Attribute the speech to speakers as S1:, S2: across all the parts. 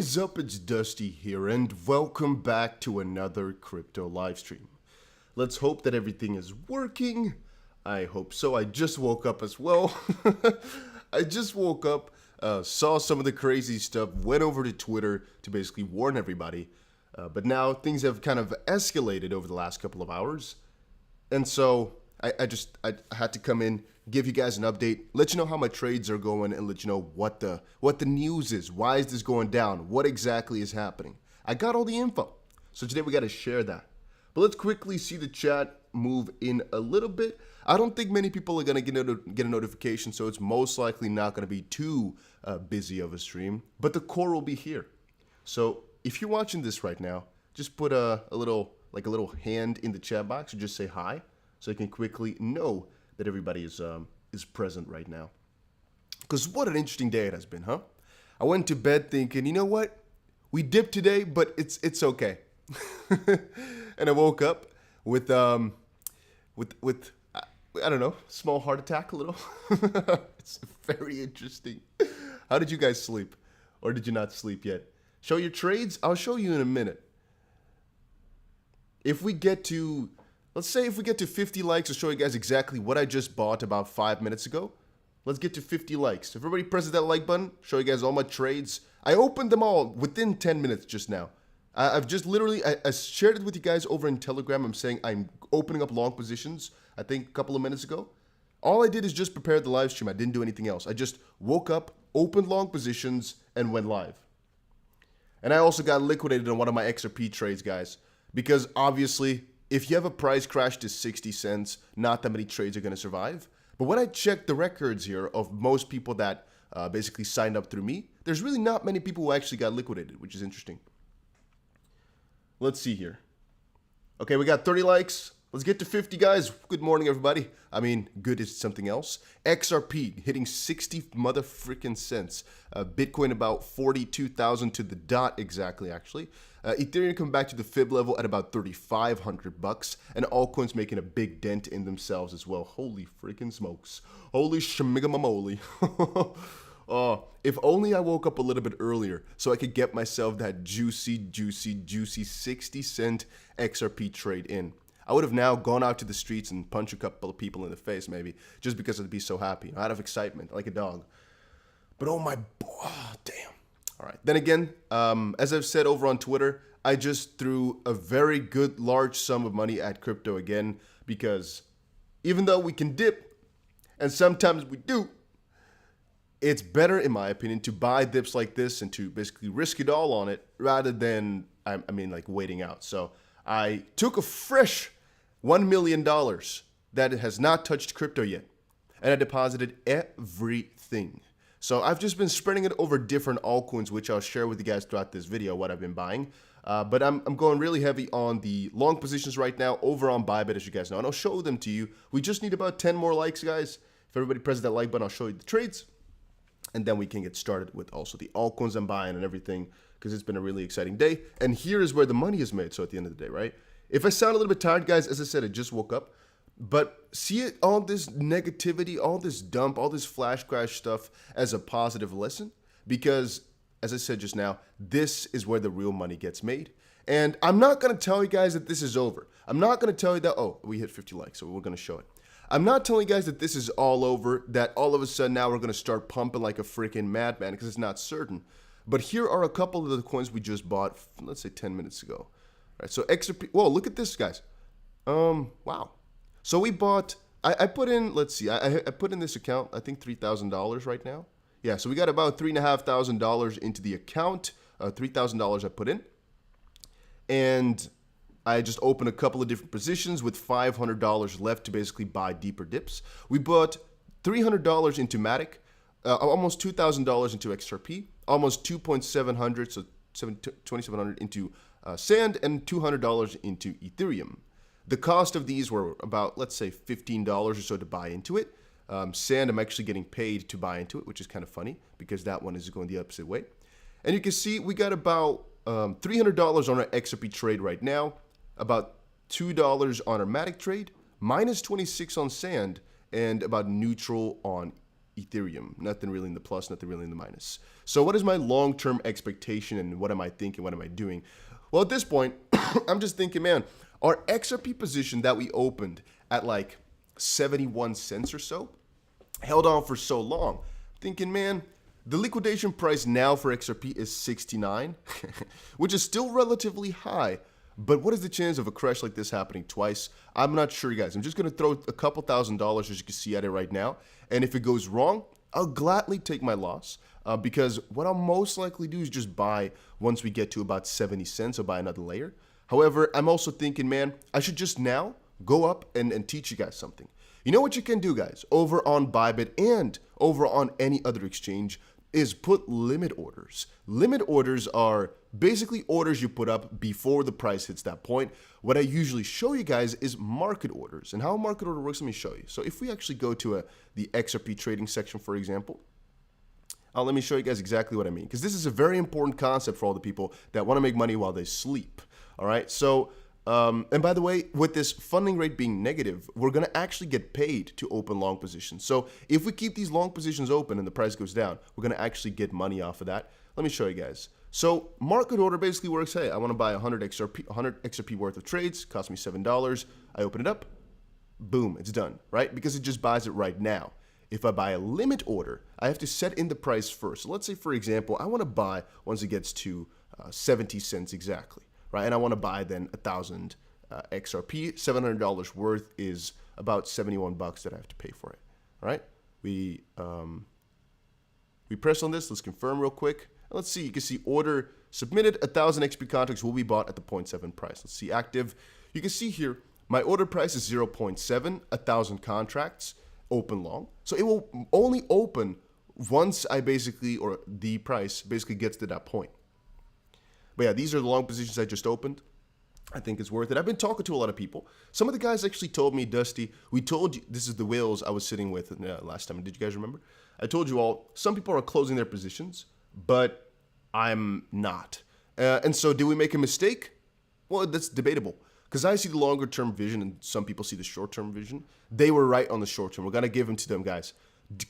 S1: is up? It's Dusty here, and welcome back to another crypto livestream. Let's hope that everything is working. I hope so. I just woke up as well. I just woke up, saw some of the crazy stuff, went over to Twitter to basically warn everybody. But now things have kind of escalated over the last couple of hours. And so I had to come in, give you guys an update, let you know how my trades are going, and let you know what the news is. Why is this going down? What exactly is happening? I got all the info. So today we got to share that. But let's quickly see the chat move in a little bit. I don't think many people are going to get a notification, so it's most likely not going to be too busy of a stream. But the core will be here. So if you're watching this right now, just put a little hand in the chat box or just say hi, so I can quickly know that everybody is present right now. Because what an interesting day it has been, huh? I went to bed thinking, you know what? We dipped today, but it's okay. And I woke up with I don't know, small heart attack a little. It's very interesting. How did you guys sleep? Or did you not sleep yet? Show your trades? I'll show you in a minute. If we get to, let's say if we get to 50 likes, I'll show you guys exactly what I just bought about 5 minutes ago. Let's get to 50 likes. If everybody presses that like button, show you guys all my trades. I opened them all within 10 minutes just now. I've just literally, I shared it with you guys over in Telegram. I'm saying I'm opening up long positions, I think a couple of minutes ago. All I did is just prepare the live stream. I didn't do anything else. I just woke up, opened long positions, and went live. And I also got liquidated on one of my XRP trades, guys. Because obviously, if you have a price crash to 60 cents, not that many trades are going to survive. But when I checked the records here of most people that basically signed up through me, there's really not many people who actually got liquidated, which is interesting. Let's see here. Okay, we got 30 likes. Let's get to 50, guys. Good morning, everybody. I mean, good is something else. XRP hitting 60 motherfrickin' cents. Bitcoin about 42,000 to the dot exactly, actually. Ethereum coming back to the fib level at about 3,500 bucks, and altcoins making a big dent in themselves as well. Holy freaking smokes! Holy shmigamamoli! If only I woke up a little bit earlier so I could get myself that juicy 60-cent XRP trade in. I would have now gone out to the streets and punched a couple of people in the face, maybe, just because I'd be so happy, out of excitement, like a dog. But oh my, damn. All right. Then again, as I've said over on Twitter, I just threw a very good large sum of money at crypto again, because even though we can dip, and sometimes we do, it's better, in my opinion, to buy dips like this and to basically risk it all on it rather than, I mean, like waiting out. So I took a fresh $1 million that has not touched crypto yet, and I deposited everything. So I've just been spreading it over different altcoins, which I'll share with you guys throughout this video, what I've been buying. But I'm going really heavy on the long positions right now over on Bybit, as you guys know, and I'll show them to you. We just need about 10 more likes, guys. If everybody presses that like button, I'll show you the trades. And then we can get started with also the altcoins I'm buying and everything, because it's been a really exciting day. And here is where the money is made, so at the end of the day, right? If I sound a little bit tired, guys, as I said, I just woke up. But see it, all this negativity, all this dump, all this flash crash stuff as a positive lesson. Because, as I said just now, this is where the real money gets made. And I'm not going to tell you guys that this is over. I'm not going to tell you that, oh, we hit 50 likes, so we're going to show it. I'm not telling you guys that this is all over, that all of a sudden now we're going to start pumping like a freaking madman, because it's not certain. But here are a couple of the coins we just bought, let's say 10 minutes ago. All right, so XRP, whoa, look at this, guys. Wow. So we bought, I put in, let's see, I put in this account, I think $3,000 right now. Yeah, so we got about $3,500 into the account, $3,000 I put in. And I just opened a couple of different positions with $500 left to basically buy deeper dips. We bought $300 into Matic, almost $2,000 into XRP, almost $2,700, so $2,700 into Sand, and $200 into Ethereum. The cost of these were about, let's say, $15 or so to buy into it. Sand, I'm actually getting paid to buy into it, which is kind of funny because that one is going the opposite way. And you can see we got about $300 on our XRP trade right now, about $2 on our Matic trade, minus 26 on Sand, and about neutral on Ethereum. Nothing really in the plus, nothing really in the minus. So what is my long-term expectation and what am I thinking? What am I doing? Well, at this point, I'm just thinking, man, our XRP position that we opened at like 71 cents or so held on for so long. Thinking, man, the liquidation price now for XRP is 69, which is still relatively high. But what is the chance of a crash like this happening twice? I'm not sure, guys. I'm just going to throw a couple $1,000s, as you can see at it right now. And if it goes wrong, I'll gladly take my loss because what I'll most likely do is just buy once we get to about 70 cents. I'll buy another layer. However, I'm also thinking, man, I should just now go up and teach you guys something. You know what you can do, guys, over on Bybit and over on any other exchange is put limit orders. Limit orders are basically orders you put up before the price hits that point. What I usually show you guys is market orders. And how a market order works, let me show you. So if we actually go to the XRP trading section, for example, let me show you guys exactly what I mean. Because this is a very important concept for all the people that want to make money while they sleep. All right, so and by the way, with this funding rate being negative, we're going to actually get paid to open long positions. So if we keep these long positions open and the price goes down, we're going to actually get money off of that. Let me show you guys. So market order basically works, hey, I want to buy 100 XRP worth of trades, cost me $7. I open it up, boom, it's done, right? Because it just buys it right now. If I buy a limit order, I have to set in the price first. So let's say, for example, I want to buy once it gets to 70 cents exactly. Right, and I want to buy then 1,000 XRP. $700 worth is about 71 bucks that I have to pay for it. All right, we press on this. Let's confirm real quick. Let's see. You can see order submitted. 1,000 XP contracts will be bought at the 0.7 price. Let's see active. You can see here my order price is 0.7. 1,000 contracts open long. So it will only open once I basically, or the price basically gets to that point. But yeah, these are the long positions I just opened. I think it's worth it. I've been talking to a lot of people. Some of the guys actually told me, Dusty, we told you, this is the whales I was sitting with last time. Did you guys remember? I told you all, some people are closing their positions, but I'm not. And so did we make a mistake? Well, that's debatable. Because I see the longer term vision and some people see the short term vision. They were right on the short term. We're going to give them to them, guys.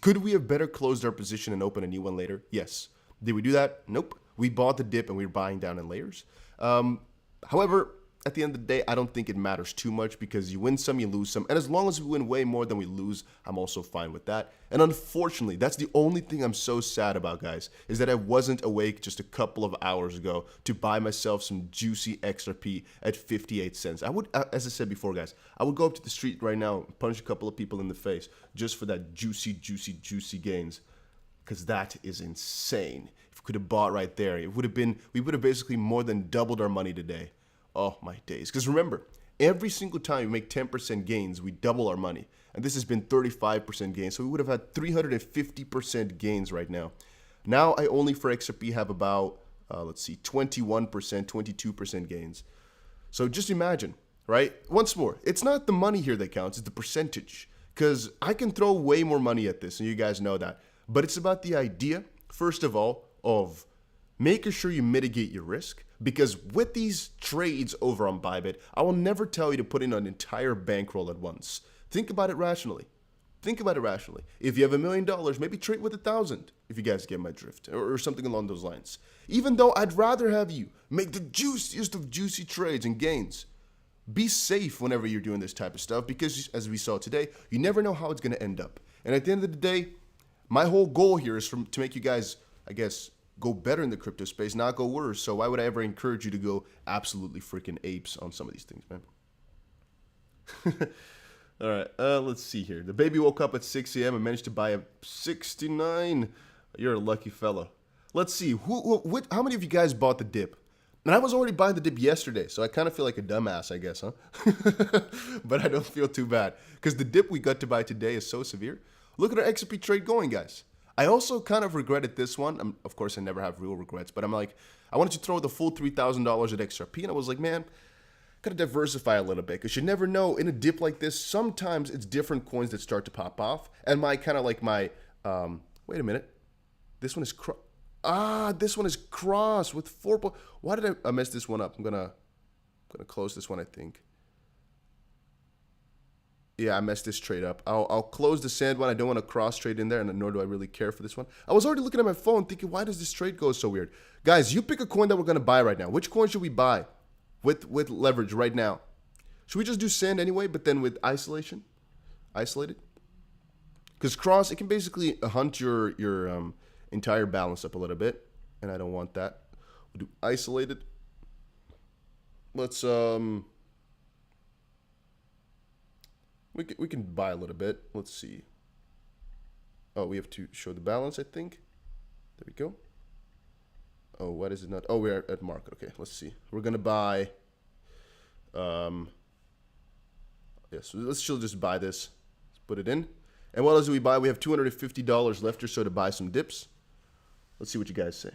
S1: Could we have better closed our position and opened a new one later? Yes. Did we do that? Nope. We bought the dip and we were buying down in layers. However, at the end of the day, I don't think it matters too much because you win some, you lose some. And as long as we win way more than we lose, I'm also fine with that. And unfortunately, that's the only thing I'm so sad about, guys, is that I wasn't awake just a couple of hours ago to buy myself some juicy XRP at 58 cents. I would, as I said before, guys, I would go up to the street right now and punch a couple of people in the face just for that juicy, juicy, juicy gains. Because that is insane. If we could have bought right there, it would have been, we would have basically more than doubled our money today. Oh my days. Because remember, every single time we make 10% gains, we double our money. And this has been 35% gains. So we would have had 350% gains right now. Now I only for XRP have about, let's see, 21%, 22% gains. So just imagine, right? Once more, it's not the money here that counts, it's the percentage. Because I can throw way more money at this, and you guys know that. But it's about the idea, first of all, of making sure you mitigate your risk. Because with these trades over on Bybit, I will never tell you to put in an entire bankroll at once. Think about it rationally. Think about it rationally. If you have $1 million, maybe trade with 1,000, if you guys get my drift, or something along those lines. Even though I'd rather have you make the juiciest of juicy trades and gains. Be safe whenever you're doing this type of stuff because, as we saw today, you never know how it's going to end up. And at the end of the day, my whole goal here is to make you guys, I guess, go better in the crypto space, not go worse. So why would I ever encourage you to go absolutely freaking apes on some of these things, man? All right, let's see here. The baby woke up at 6 a.m. and managed to buy a 69. You're a lucky fella. Let's see. How many of you guys bought the dip? And I was already buying the dip yesterday, so I kind of feel like a dumbass, I guess, huh? But I don't feel too bad because the dip we got to buy today is so severe. Look at our XRP trade going, guys. I also kind of regretted this one. Of course, I never have real regrets, but I'm like, I wanted to throw the full $3,000 at XRP, and I was like, man, gotta diversify a little bit because you never know. In a dip like this, sometimes it's different coins that start to pop off. And my kind of like my, wait a minute, this one is this one is cross with 4. Why did I mess this one up? I'm gonna close this one, I think. Yeah, I messed this trade up. I'll close the sand one. I don't want to cross trade in there, and nor do I really care for this one. I was already looking at my phone thinking, why does this trade go so weird? Guys, you pick a coin that we're going to buy right now. Which coin should we buy with leverage right now? Should we just do sand anyway, but then with isolation? Isolated? Because cross, it can basically hunt your entire balance up a little bit, and I don't want that. We'll do isolated. Let's we can buy a little bit. Let's see. Oh, we have to show the balance, I think. There we go. Oh, what is it not? Oh, we're at market. Okay, let's see. We're gonna buy. Yeah, so let's still just buy this. Let's put it in. And what else do we buy? We have $250 left or so to buy some dips. Let's see what you guys say.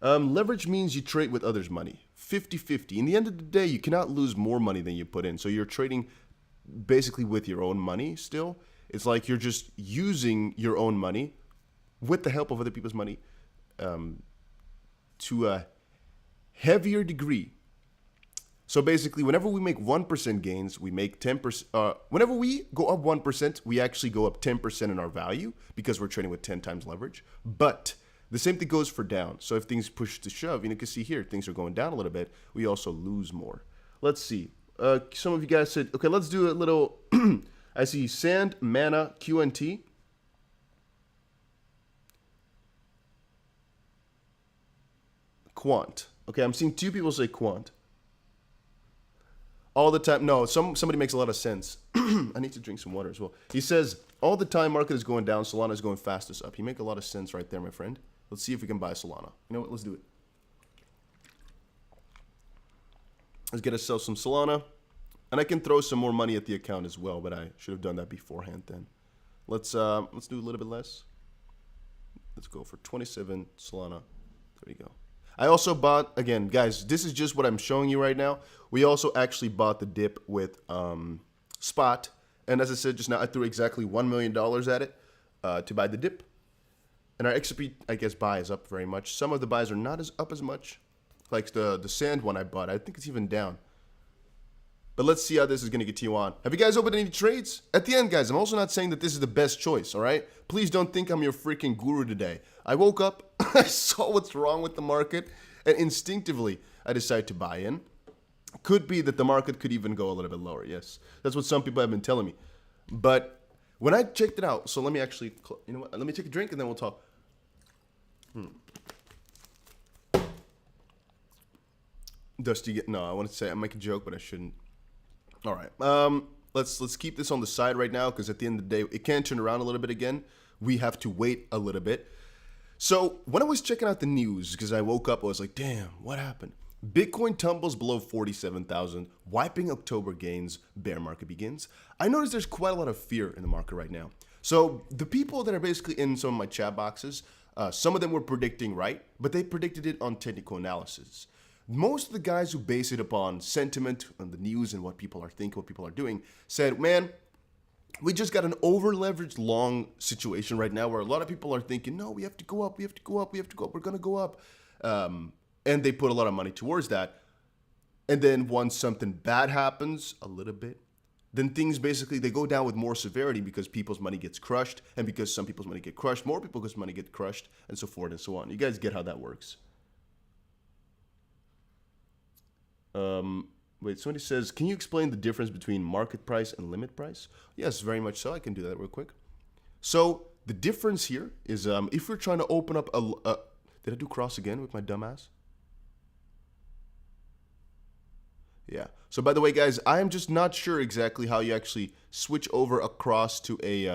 S1: Leverage means you trade with others' money. 50-50. In the end of the day, you cannot lose more money than you put in. So you're trading basically with your own money still. It's like you're just using your own money with the help of other people's money to a heavier degree. So basically, whenever we make 1% gains, we make 10%. Whenever we go up 1%, we actually go up 10% in our value because we're trading with 10 times leverage. But the same thing goes for down. So if things push to shove, you can see here, things are going down a little bit. We also lose more. Let's see. Some of you guys said, okay, let's do a little. I see sand, mana, QNT. Quant. Okay, I'm seeing two people say quant. All the time. No, somebody makes a lot of sense. I need to drink some water as well. He says, all the time market is going down, Solana is going fastest up. You make a lot of sense right there, my friend. Let's see if we can buy Solana. You know what? Let's do it. Let's get ourselves some Solana. And I can throw some more money at the account as well, but I should have done that beforehand then. Let's do a little bit less. Let's go for 27 Solana. There we go. I also bought, again, guys, this is just what I'm showing you right now. We also actually bought the dip with Spot. And as I said just now, I threw exactly $1 million at it to buy the dip. And our XP, I guess, buy is up very much. Some of the buys are not as up as much. Like the sand one I bought. I think it's even down. But let's see how this is going to get you on. Have you guys opened any trades? At the end, guys, I'm also not saying that this is the best choice, all right? Please don't think I'm your freaking guru today. I woke up, I saw what's wrong with the market, and instinctively, I decided to buy in. Could be that the market could even go a little bit lower, yes. That's what some people have been telling me. But when I checked it out, so let me actually, you know what? Let me take a drink and then we'll talk. Dusty, no, I want to say, I make a joke, but I shouldn't. All right, let's keep this on the side right now because at the end of the day, it can turn around a little bit again. We have to wait a little bit. So when I was checking out the news, because I woke up, I was like, damn, what happened? Bitcoin tumbles below 47,000, wiping October gains, bear market begins. I noticed there's quite a lot of fear in the market right now. So the people that are basically in some of my chat boxes, some of them were predicting right, but they predicted it on technical analysis. Most of the guys who base it upon sentiment on the news and what people are thinking, what people are doing, said, man, we just got an over-leveraged long situation right now where a lot of people are thinking, no, we have to go up, we have to go up, we have to go up, we're going to go up. And they put a lot of money towards that. And then once something bad happens, a little bit, then things basically, they go down with more severity because people's money gets crushed. And because some people's money get crushed, more people's money get crushed, and so forth and so on. You guys get how that works. Wait, somebody says, can you explain the difference between market price and limit price? Yes, very much so. I can do that real quick. So the difference here is if we're trying to open up a did I do cross again with my dumbass? Yeah. So by the way, guys, I am just not sure exactly how you actually switch over a cross to a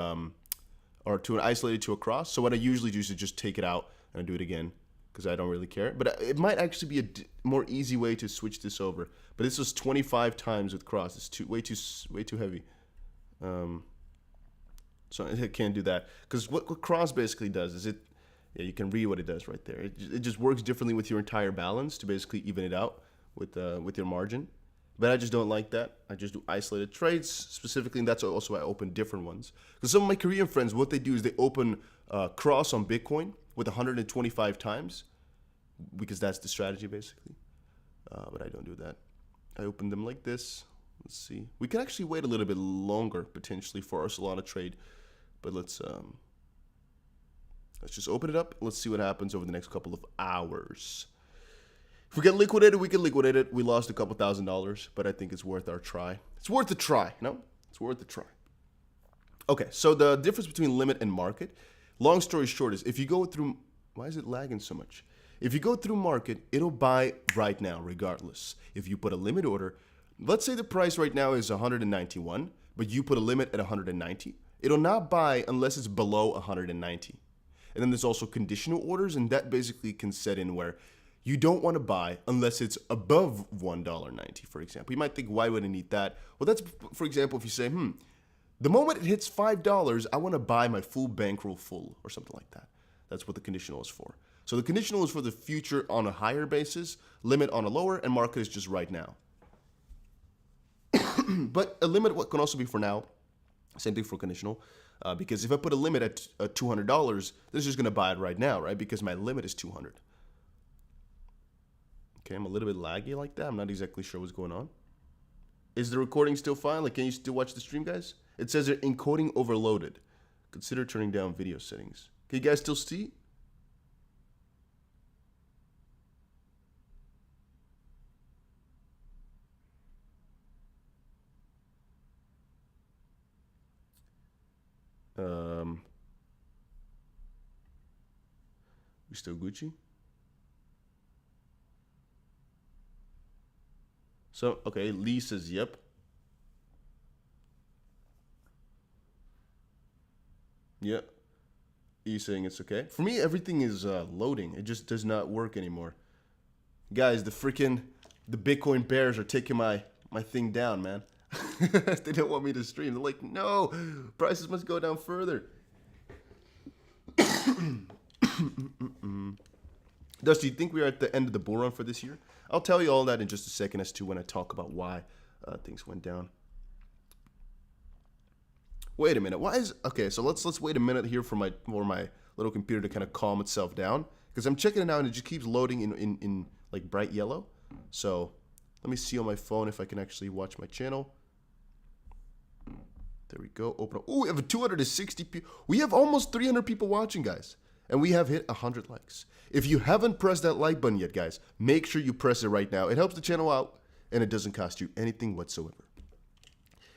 S1: or to an isolated to a cross. So what I usually do is to just take it out and I do it again because I don't really care. But it might actually be a more easy way to switch this over. But this was 25 times with cross. It's way too heavy. So I can't do that because what cross basically does is yeah, you can read what it does right there. It just works differently with your entire balance to basically even it out with your margin. But I just don't like that. I just do isolated trades specifically, and that's also why I open different ones. Because some of my Korean friends, what they do is they open cross on Bitcoin with 125 times, because that's the strategy basically. But I don't do that. I open them like this. Let's see. We can actually wait a little bit longer potentially for our Solana trade, but let's just open it up. Let's see what happens over the next couple of hours. If we get liquidated, we can liquidate it. We lost a couple $1,000s, but I think it's worth our try. It's worth a try, no? It's worth a try. Okay, so the difference between limit and market, long story short, is if you go through, why is it lagging so much? If you go through market, it'll buy right now regardless. If you put a limit order, let's say the price right now is 191, but you put a limit at 190, it'll not buy unless it's below 190. And then there's also conditional orders, and that basically can set in where you don't want to buy unless it's above $1.90, for example. You might think, why would I need that? Well, that's, for example, if you say, the moment it hits $5, I want to buy my full bankroll full or something like that. That's what the conditional is for. So the conditional is for the future on a higher basis, limit on a lower, and market is just right now. But a limit can also be for now. Same thing for conditional. Because if I put a limit at $200, this is just going to buy it right now, right? Because my limit is 200. Okay, I'm a little bit laggy like that. I'm not exactly sure what's going on. Is the recording still fine? Like, can you still watch the stream, guys? It says they're encoding overloaded. Consider turning down video settings. Can you guys still see? We still Gucci? So, okay, Lee says yep. Yep. You saying it's okay? For me, everything is loading. It just does not work anymore. Guys, the Bitcoin bears are taking my thing down, man. They don't want me to stream. They're like, no, prices must go down further. Dusty, you think we are at the end of the bull run for this year? I'll tell you all that in just a second as to when I talk about why things went down. Wait a minute. Why is okay? So let's wait a minute here for my little computer to kind of calm itself down, because I'm checking it out and it just keeps loading in like bright yellow. So let me see on my phone if I can actually watch my channel. There we go. Open up. Oh, we have 260 people. We have almost 300 people watching, guys. And we have hit 100 likes. If you haven't pressed that like button yet, guys, make sure you press it right now. It helps the channel out, and it doesn't cost you anything whatsoever.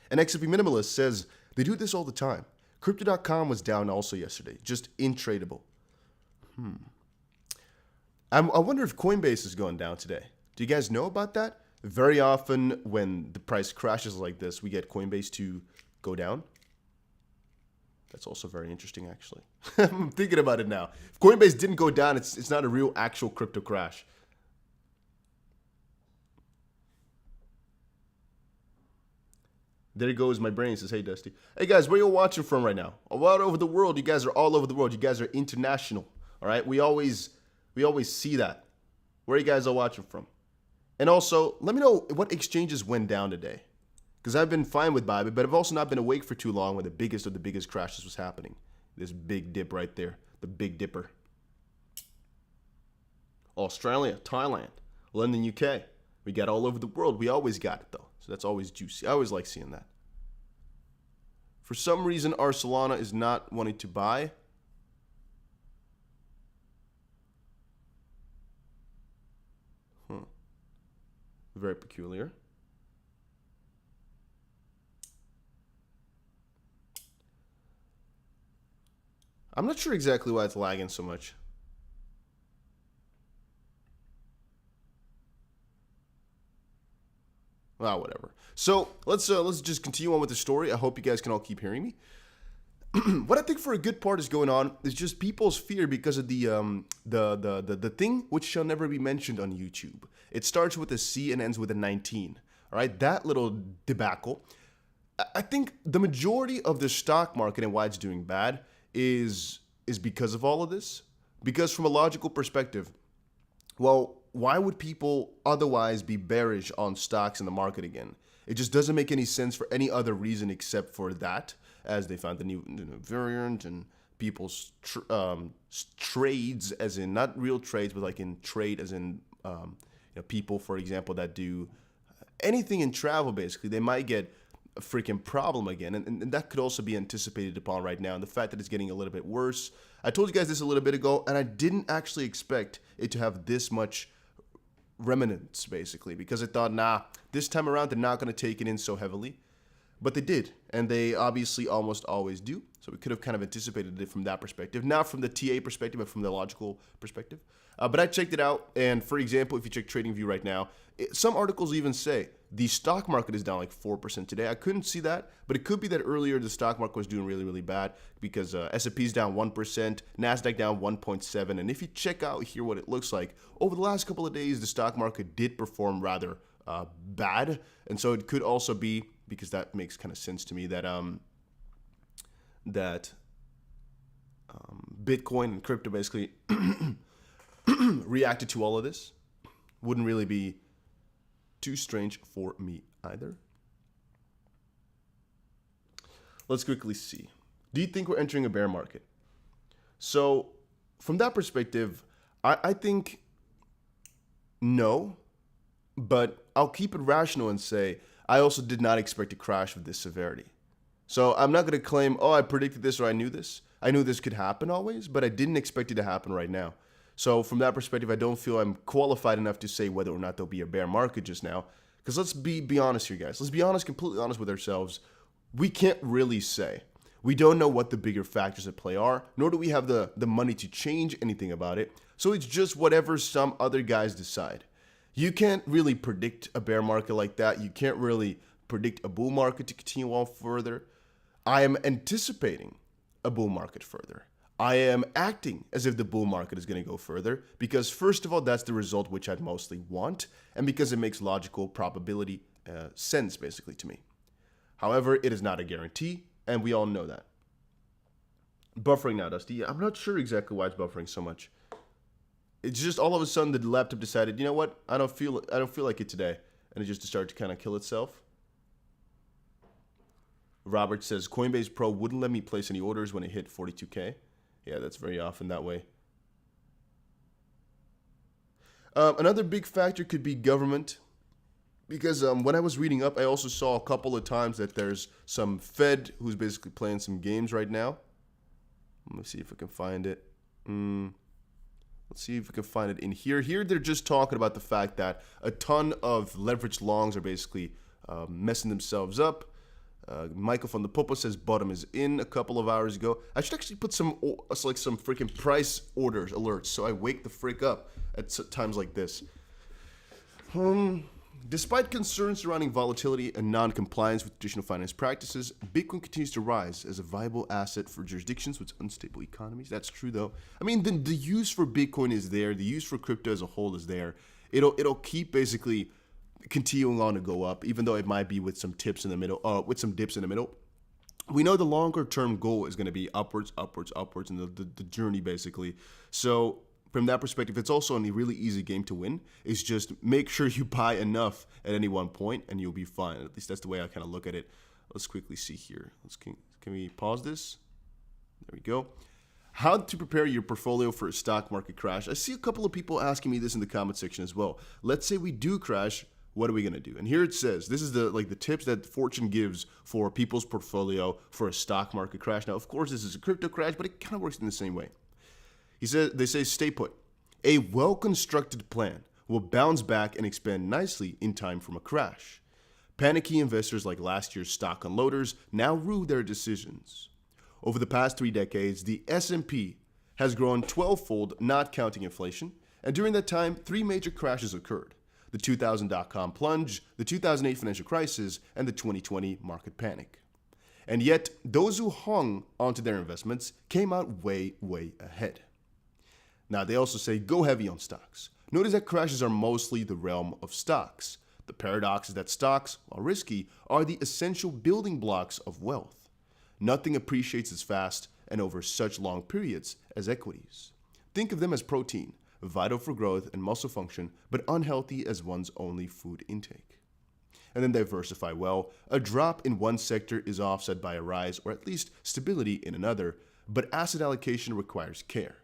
S1: And XFP Minimalist says they do this all the time. Crypto.com was down also yesterday. Just intradable. I wonder if Coinbase is going down today. Do you guys know about that? Very often when the price crashes like this, we get Coinbase to go down. That's also very interesting, actually. I'm thinking about it now. If Coinbase didn't go down, it's not a real actual crypto crash. There goes my brain. Says, hey, Dusty. Hey, guys, where you watching from right now? All over the world. You guys are all over the world. You guys are international. All right? We always see that. Where you guys are watching from. And also, let me know what exchanges went down today. Because I've been fine with Bybit, but I've also not been awake for too long when the biggest of the biggest crashes was happening. This big dip right there. The Big Dipper. Australia, Thailand, London, UK. We got all over the world. We always got it, though. So that's always juicy. I always like seeing that. For some reason, our Solana is not wanting to buy. Very peculiar. I'm not sure exactly why it's lagging so much. Well, whatever. So let's just continue on with the story. I hope you guys can all keep hearing me. What I think for a good part is going on is just people's fear because of the thing which shall never be mentioned on YouTube. It starts with a C and ends with a 19. All right, that little debacle. I think the majority of the stock market and why it's doing bad is because of all of this. Because from a logical perspective, well, why would people otherwise be bearish on stocks in the market again? It just doesn't make any sense for any other reason except for that, as they found the new variant and people's trades, as in not real trades, but like in trade, as in people, for example, that do anything in travel, basically, they might get a freaking problem again. And that could also be anticipated upon right now. And the fact that it's getting a little bit worse. I told you guys this a little bit ago, and I didn't actually expect it to have this much remnants, basically, because I thought, nah, this time around, they're not going to take it in so heavily. But they did, and they obviously almost always do. So we could have kind of anticipated it from that perspective. Not from the TA perspective, but from the logical perspective. But I checked it out, and for example, if you check TradingView right now, some articles even say the stock market is down like 4% today. I couldn't see that, but it could be that earlier the stock market was doing really, really bad because S&P is down 1%, NASDAQ down 1.7%. And if you check out here what it looks like, over the last couple of days, the stock market did perform rather bad. And so it could also be, because that makes kind of sense to me, that Bitcoin and crypto basically reacted to all of this. Wouldn't really be too strange for me either. Let's quickly see. Do you think we're entering a bear market? So from that perspective, I think no, but I'll keep it rational and say I also did not expect a crash of this severity. So I'm not going to claim, oh, I predicted this or I knew this. I knew this could happen always, but I didn't expect it to happen right now. So from that perspective, I don't feel I'm qualified enough to say whether or not there'll be a bear market just now. Because let's be honest here, guys. Let's be honest, completely honest with ourselves. We can't really say. We don't know what the bigger factors at play are, nor do we have the money to change anything about it. So it's just whatever some other guys decide. You can't really predict a bear market like that. You can't really predict a bull market to continue on further. I am anticipating a bull market further. I am acting as if the bull market is going to go further because, first of all, that's the result which I'd mostly want, and because it makes logical probability sense, basically, to me. However, it is not a guarantee, and we all know that. Buffering now, Dusty. I'm not sure exactly why it's buffering so much. It's just all of a sudden the laptop decided, you know what? I don't feel like it today, and it just started to kind of kill itself. Robert says Coinbase Pro wouldn't let me place any orders when it hit 42K. Yeah, that's very often that way. Another big factor could be government. Because when I was reading up, I also saw a couple of times that there's some Fed who's basically playing some games right now. Let me see if I can find it. Let's see if we can find it in here. Here they're just talking about the fact that a ton of leveraged longs are basically messing themselves up. Michael from the Popo says bottom is in a couple of hours ago. I should actually put some freaking price orders alerts so I wake the frick up at times like this. Despite concerns surrounding volatility and non-compliance with traditional finance practices, Bitcoin continues to rise as a viable asset for jurisdictions with unstable economies. That's true, though. I mean, the use for Bitcoin is there. The use for crypto as a whole is there. It'll keep basically continuing on to go up, even though it might be with some dips in the middle. We know the longer term goal is going to be upwards, and the journey basically. So from that perspective, it's also a really easy game to win. It's just make sure you buy enough at any one point and you'll be fine. At least that's the way I kind of look at it. Let's quickly see here. Can we pause this? There we go. How to prepare your portfolio for a stock market crash. I see a couple of people asking me this in the comment section as well. Let's say we do crash. What are we going to do? And here it says, this is the tips that Fortune gives for people's portfolio for a stock market crash. Now, of course, this is a crypto crash, but it kind of works in the same way. They say, stay put. A well-constructed plan will bounce back and expand nicely in time from a crash. Panicky investors like last year's stock unloaders now rue their decisions. Over the past 3 decades, the S&P has grown 12-fold, not counting inflation, and during that time, 3 major crashes occurred. The 2000 dot-com plunge, the 2008 financial crisis, and the 2020 market panic. And yet, those who hung onto their investments came out way, way ahead. Now, they also say go heavy on stocks. Notice that crashes are mostly the realm of stocks. The paradox is that stocks, while risky, are the essential building blocks of wealth. Nothing appreciates as fast and over such long periods as equities. Think of them as protein, vital for growth and muscle function, but unhealthy as one's only food intake. And then diversify well. A drop in one sector is offset by a rise or at least stability in another, but asset allocation requires care.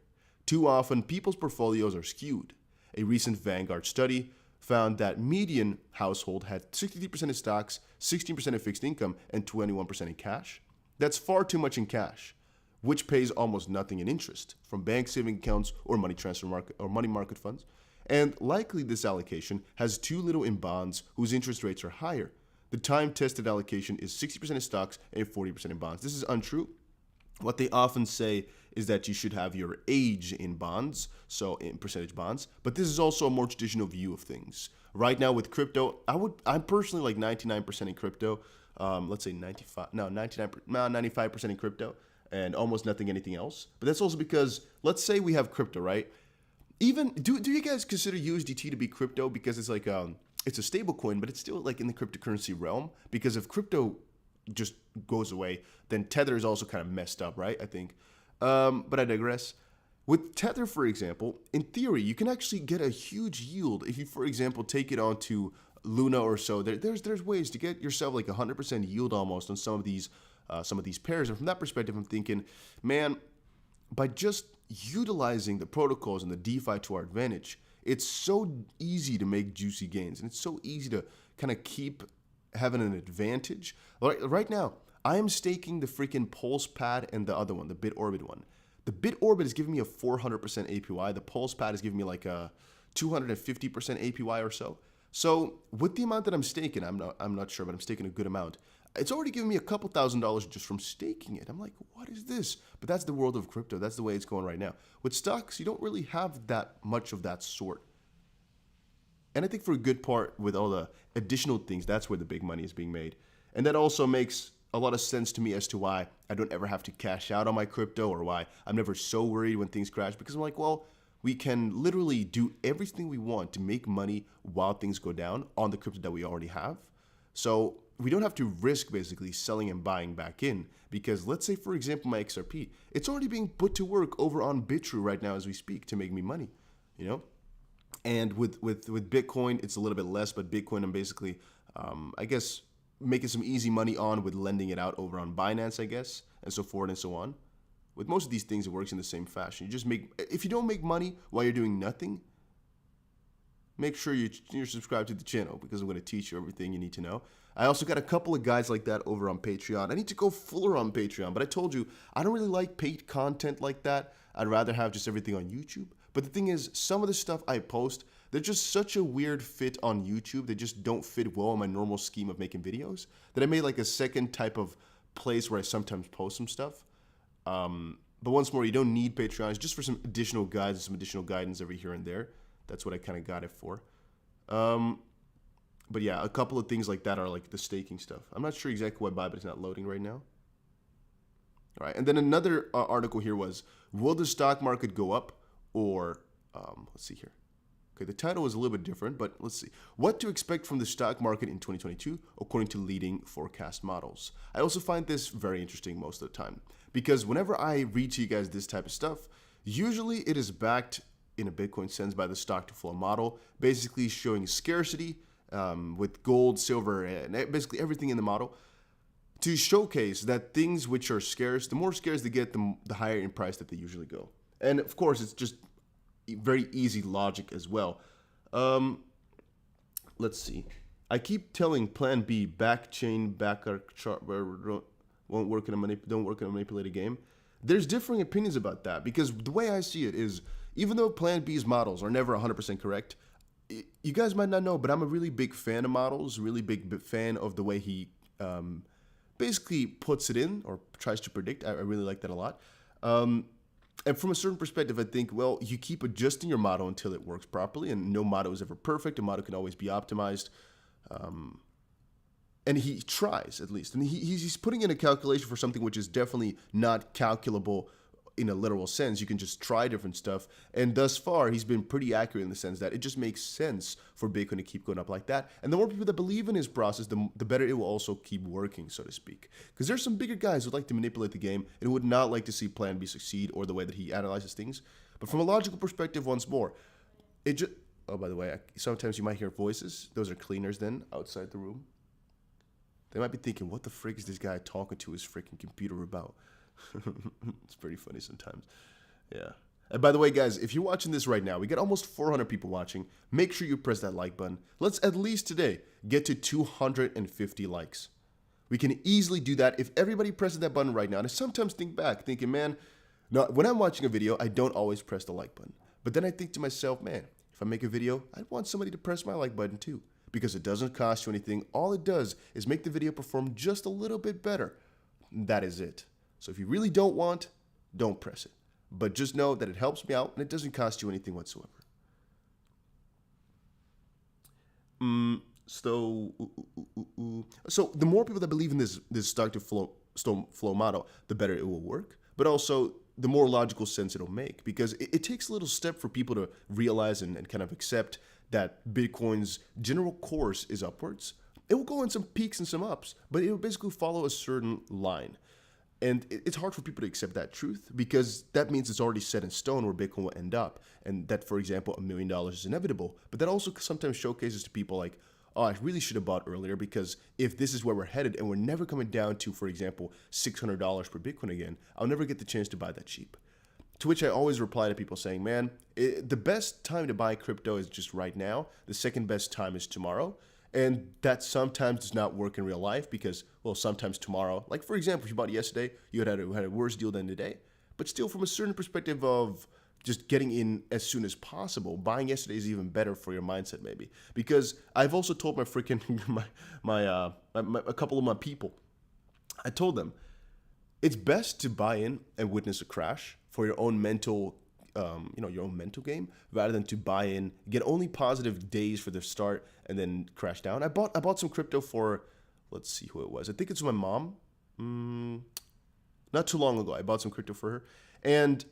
S1: Too often, people's portfolios are skewed. A recent Vanguard study found that median household had 63% in stocks, 16% in fixed income, and 21% in cash. That's far too much in cash, which pays almost nothing in interest from bank saving accounts or money transfer market or money market funds. And likely this allocation has too little in bonds whose interest rates are higher. The time-tested allocation is 60% in stocks and 40% in bonds. This is untrue. What they often say is that you should have your age in bonds, so in percentage bonds, but this is also a more traditional view of things. Right now with crypto, I'm personally like 99% in crypto. Let's say 95% in crypto and almost nothing anything else. But that's also because, let's say we have crypto, right? Even do you guys consider USDT to be crypto because it's like it's a stable coin, but it's still like in the cryptocurrency realm? Because if crypto just goes away, then Tether is also kind of messed up, right? I think. But I digress. With Tether, for example, in theory, you can actually get a huge yield if you, for example, take it onto Luna or so. There's ways to get yourself like 100% yield almost on some of these pairs. And from that perspective, I'm thinking, man, by just utilizing the protocols and the DeFi to our advantage, it's so easy to make juicy gains, and it's so easy to kind of keep having an advantage. Right now, I am staking the freaking Pulse Pad and the other one, the Bitorbit one. The Bitorbit is giving me a 400% APY. The Pulse Pad is giving me like a 250% APY or so. So with the amount that I'm staking, I'm not sure, but I'm staking a good amount. It's already giving me a couple $1,000s just from staking it. I'm like, what is this? But that's the world of crypto. That's the way it's going right now. With stocks, you don't really have that much of that sort. And I think for a good part with all the additional things, that's where the big money is being made. And that also makes a lot of sense to me as to why I don't ever have to cash out on my crypto, or why I'm never so worried when things crash, because I'm like, well, we can literally do everything we want to make money while things go down on the crypto that we already have. So we don't have to risk basically selling and buying back in, because let's say, for example, my XRP, it's already being put to work over on bitrue right now as we speak to make me money, you know? And with Bitcoin, it's a little bit less, but Bitcoin I'm basically, I guess, making some easy money on with lending it out over on Binance, I guess, and so forth and so on. With most of these things, it works in the same fashion. You just if you don't make money while you're doing nothing, make sure you're subscribed to the channel, because I'm going to teach you everything you need to know. I also got a couple of guys like that over on Patreon. I need to go fuller on Patreon, but I told you, I don't really like paid content like that. I'd rather have just everything on YouTube. But the thing is, some of the stuff I post, they're just such a weird fit on YouTube. They just don't fit well in my normal scheme of making videos, that I made like a second type of place where I sometimes post some stuff. But once more, you don't need Patreon. It's just for some additional guides, some additional guidance every here and there. That's what I kind of got it for. But yeah, a couple of things like that are like the staking stuff. I'm not sure exactly why Bybit is not loading right now. All right, and then another article here was, will the stock market go up, or let's see here. Okay, the title was a little bit different, but let's see. What to expect from the stock market in 2022, according to leading forecast models. I also find this very interesting most of the time, because whenever I read to you guys this type of stuff, usually it is backed in a Bitcoin sense by the stock to flow model, basically showing scarcity with gold, silver, and basically everything in the model, to showcase that things which are scarce, the more scarce they get, the higher in price that they usually go. And of course, it's just very easy logic as well. Let's see. I keep telling Plan B, backchain, backup chart, don't work in a manipulated game. There's differing opinions about that, because the way I see it is, even though Plan B's models are never 100% correct, you guys might not know, but I'm a really big fan of models, really big fan of the way he basically puts it in or tries to predict. I really like that a lot. And from a certain perspective, I think, well, you keep adjusting your model until it works properly, and no model is ever perfect. A model can always be optimized. And he tries, at least. And he's putting in a calculation for something which is definitely not calculable in a literal sense. You can just try different stuff. And thus far, he's been pretty accurate in the sense that it just makes sense for Bitcoin to keep going up like that. And the more people that believe in his process, the better it will also keep working, so to speak. Because there's some bigger guys who like to manipulate the game and would not like to see Plan B succeed, or the way that he analyzes things. But from a logical perspective, once more, it just... Oh, by the way, sometimes you might hear voices. Those are cleaners then, outside the room. They might be thinking, what the frick is this guy talking to his freaking computer about? It's pretty funny sometimes. Yeah. And by the way, guys, if you're watching this right now, we got almost 400 people watching. Make sure you press that like button. Let's at least today get to 250 likes. We can easily do that if everybody presses that button right now. And I sometimes think back, thinking, man, no, when I'm watching a video, I don't always press the like button. But then I think to myself, man, if I make a video, I want somebody to press my like button too. Because it doesn't cost you anything. All it does is make the video perform just a little bit better. That is it. So if you really don't want, don't press it. But just know that it helps me out and it doesn't cost you anything whatsoever. So the more people that believe in this start to flow model, the better it will work. But also, the more logical sense it'll make. Because it takes a little step for people to realize and kind of accept that Bitcoin's general course is upwards. It will go in some peaks and some ups, but it will basically follow a certain line. And it's hard for people to accept that truth because that means it's already set in stone where Bitcoin will end up. And that, for example, $1 million is inevitable. But that also sometimes showcases to people like, oh, I really should have bought earlier because if this is where we're headed and we're never coming down to, for example, $600 per Bitcoin again, I'll never get the chance to buy that cheap. To which I always reply to people saying, man, the best time to buy crypto is just right now. The second best time is tomorrow. And that sometimes does not work in real life because, well, sometimes tomorrow, like for example, if you bought it yesterday, you had a worse deal than today. But still, from a certain perspective of just getting in as soon as possible, buying yesterday is even better for your mindset, maybe. Because I've also told my freaking a couple of my people, I told them it's best to buy in and witness a crash for your own mental your own mental game, rather than to buy in, get only positive days for the start and then crash down. I bought some crypto for, let's see who it was. I think it's my mom. Not too long ago, I bought some crypto for her, and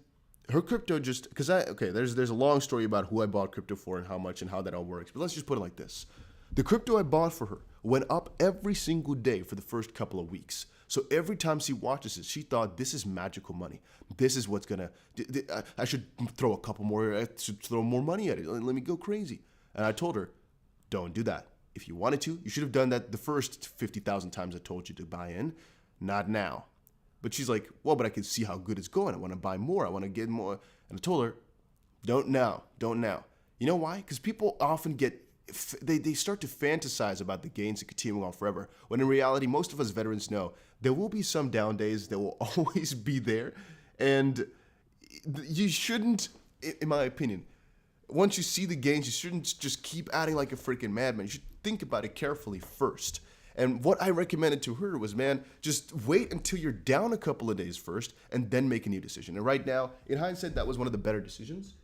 S1: her crypto just there's a long story about who I bought crypto for and how much and how that all works. But let's just put it like this: the crypto I bought for her went up every single day for the first couple of weeks. So every time she watches it, she thought, this is magical money. This is what's gonna, I should throw a couple more, I should throw more money at it. Let me go crazy. And I told her, don't do that. If you wanted to, you should have done that the first 50,000 times I told you to buy in, not now. But she's like, well, but I can see how good it's going. I want to buy more. I want to get more. And I told her, don't now. You know why? Because people often they start to fantasize about the gains and continuing on forever, when in reality, most of us veterans know there will be some down days that will always be there. And you shouldn't, in my opinion, once you see the gains, you shouldn't just keep adding like a freaking madman. You should think about it carefully first. And what I recommended to her was, man, just wait until you're down a couple of days first and then make a new decision. And right now, in hindsight, that was one of the better decisions.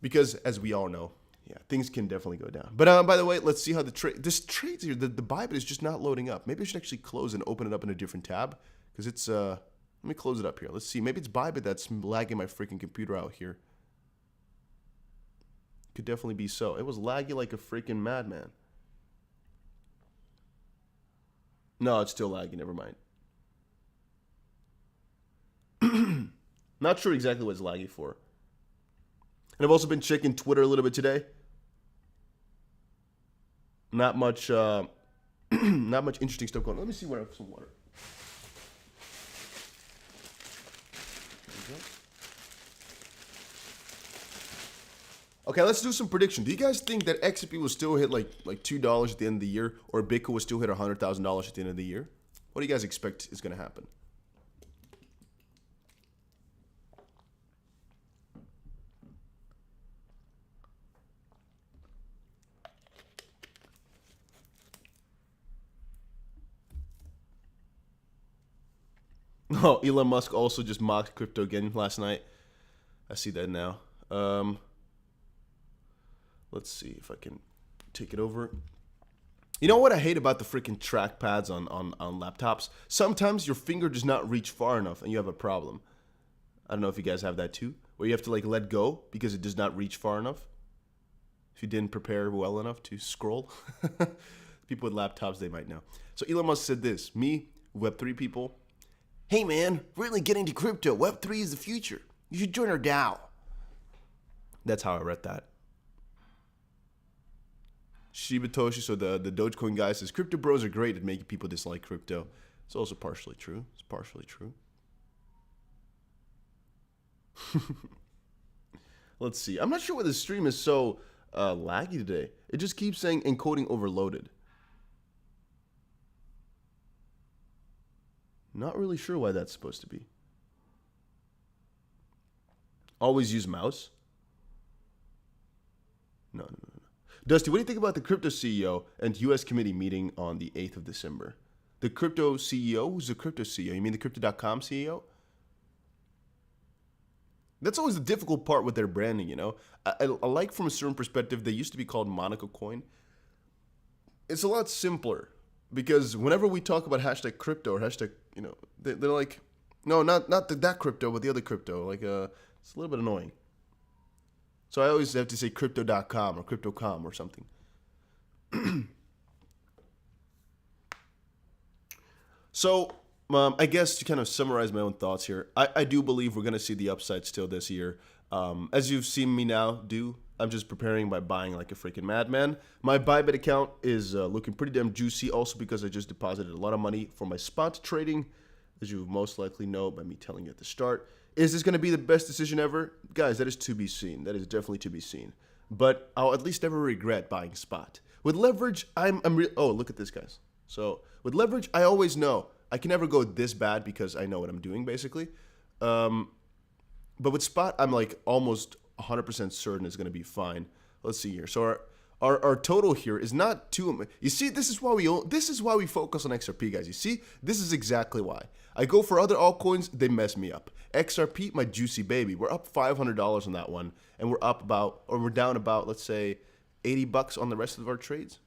S1: Because as we all know, yeah, things can definitely go down. But by the way, let's see how this trade here, the Bybit is just not loading up. Maybe I should actually close and open it up in a different tab, because it's, let me close it up here. Let's see. Maybe it's Bybit that's lagging my freaking computer out here. Could definitely be so. It was laggy like a freaking madman. No, it's still laggy. Never mind. Not sure exactly what it's laggy for. And I've also been checking Twitter a little bit today. Not much interesting stuff going on. Let me see where I have some water. Okay, let's do some prediction. Do you guys think that XRP will still hit like $2 at the end of the year, or Bitcoin will still hit $100,000 at the end of the year? What do you guys expect is going to happen? Oh, Elon Musk also just mocked crypto again last night. I see that now. Let's see if I can take it over. You know what I hate about the freaking trackpads on laptops? Sometimes your finger does not reach far enough and you have a problem. I don't know if you guys have that too, where you have to like let go because it does not reach far enough. If you didn't prepare well enough to scroll. People with laptops, they might know. So Elon Musk said this: me, Web3 people, hey man, really get into crypto. Web3 is the future. You should join our DAO. That's how I read that. Shibatoshi, so the Dogecoin guy, says crypto bros are great at making people dislike crypto. It's also partially true. It's partially true. Let's see. I'm not sure why the stream is so laggy today. It just keeps saying encoding overloaded. Not really sure why that's supposed to be. Always use mouse? No. Dusty, what do you think about the crypto CEO and U.S. committee meeting on the 8th of December? The crypto CEO? Who's the crypto CEO? You mean the crypto.com CEO? That's always the difficult part with their branding, you know? I like from a certain perspective, they used to be called Monaco Coin. It's a lot simpler because whenever we talk about hashtag crypto or hashtag, you know, they're like, no, not that crypto, but the other crypto. Like, it's a little bit annoying. So I always have to say crypto.com or crypto.com or something. So, I guess to kind of summarize my own thoughts here, I do believe we're going to see the upside still this year. As you've seen me now do, I'm just preparing by buying like a freaking madman. My Bybit account is looking pretty damn juicy also because I just deposited a lot of money for my spot trading, as you most likely know by me telling you at the start. Is this going to be the best decision ever? Guys, that is to be seen. That is definitely to be seen. But I'll at least never regret buying spot. With leverage, oh, look at this, guys. So with leverage, I always know I can never go this bad because I know what I'm doing, basically. But with spot, I'm like almost 100% certain it's going to be fine. Let's see here. So our total here is not too. You see, this is why we focus on XRP, guys. You see, this is exactly why. I go for other altcoins, they mess me up. XRP, my juicy baby. We're up $500 on that one, and we're down about, let's say, $80 on the rest of our trades.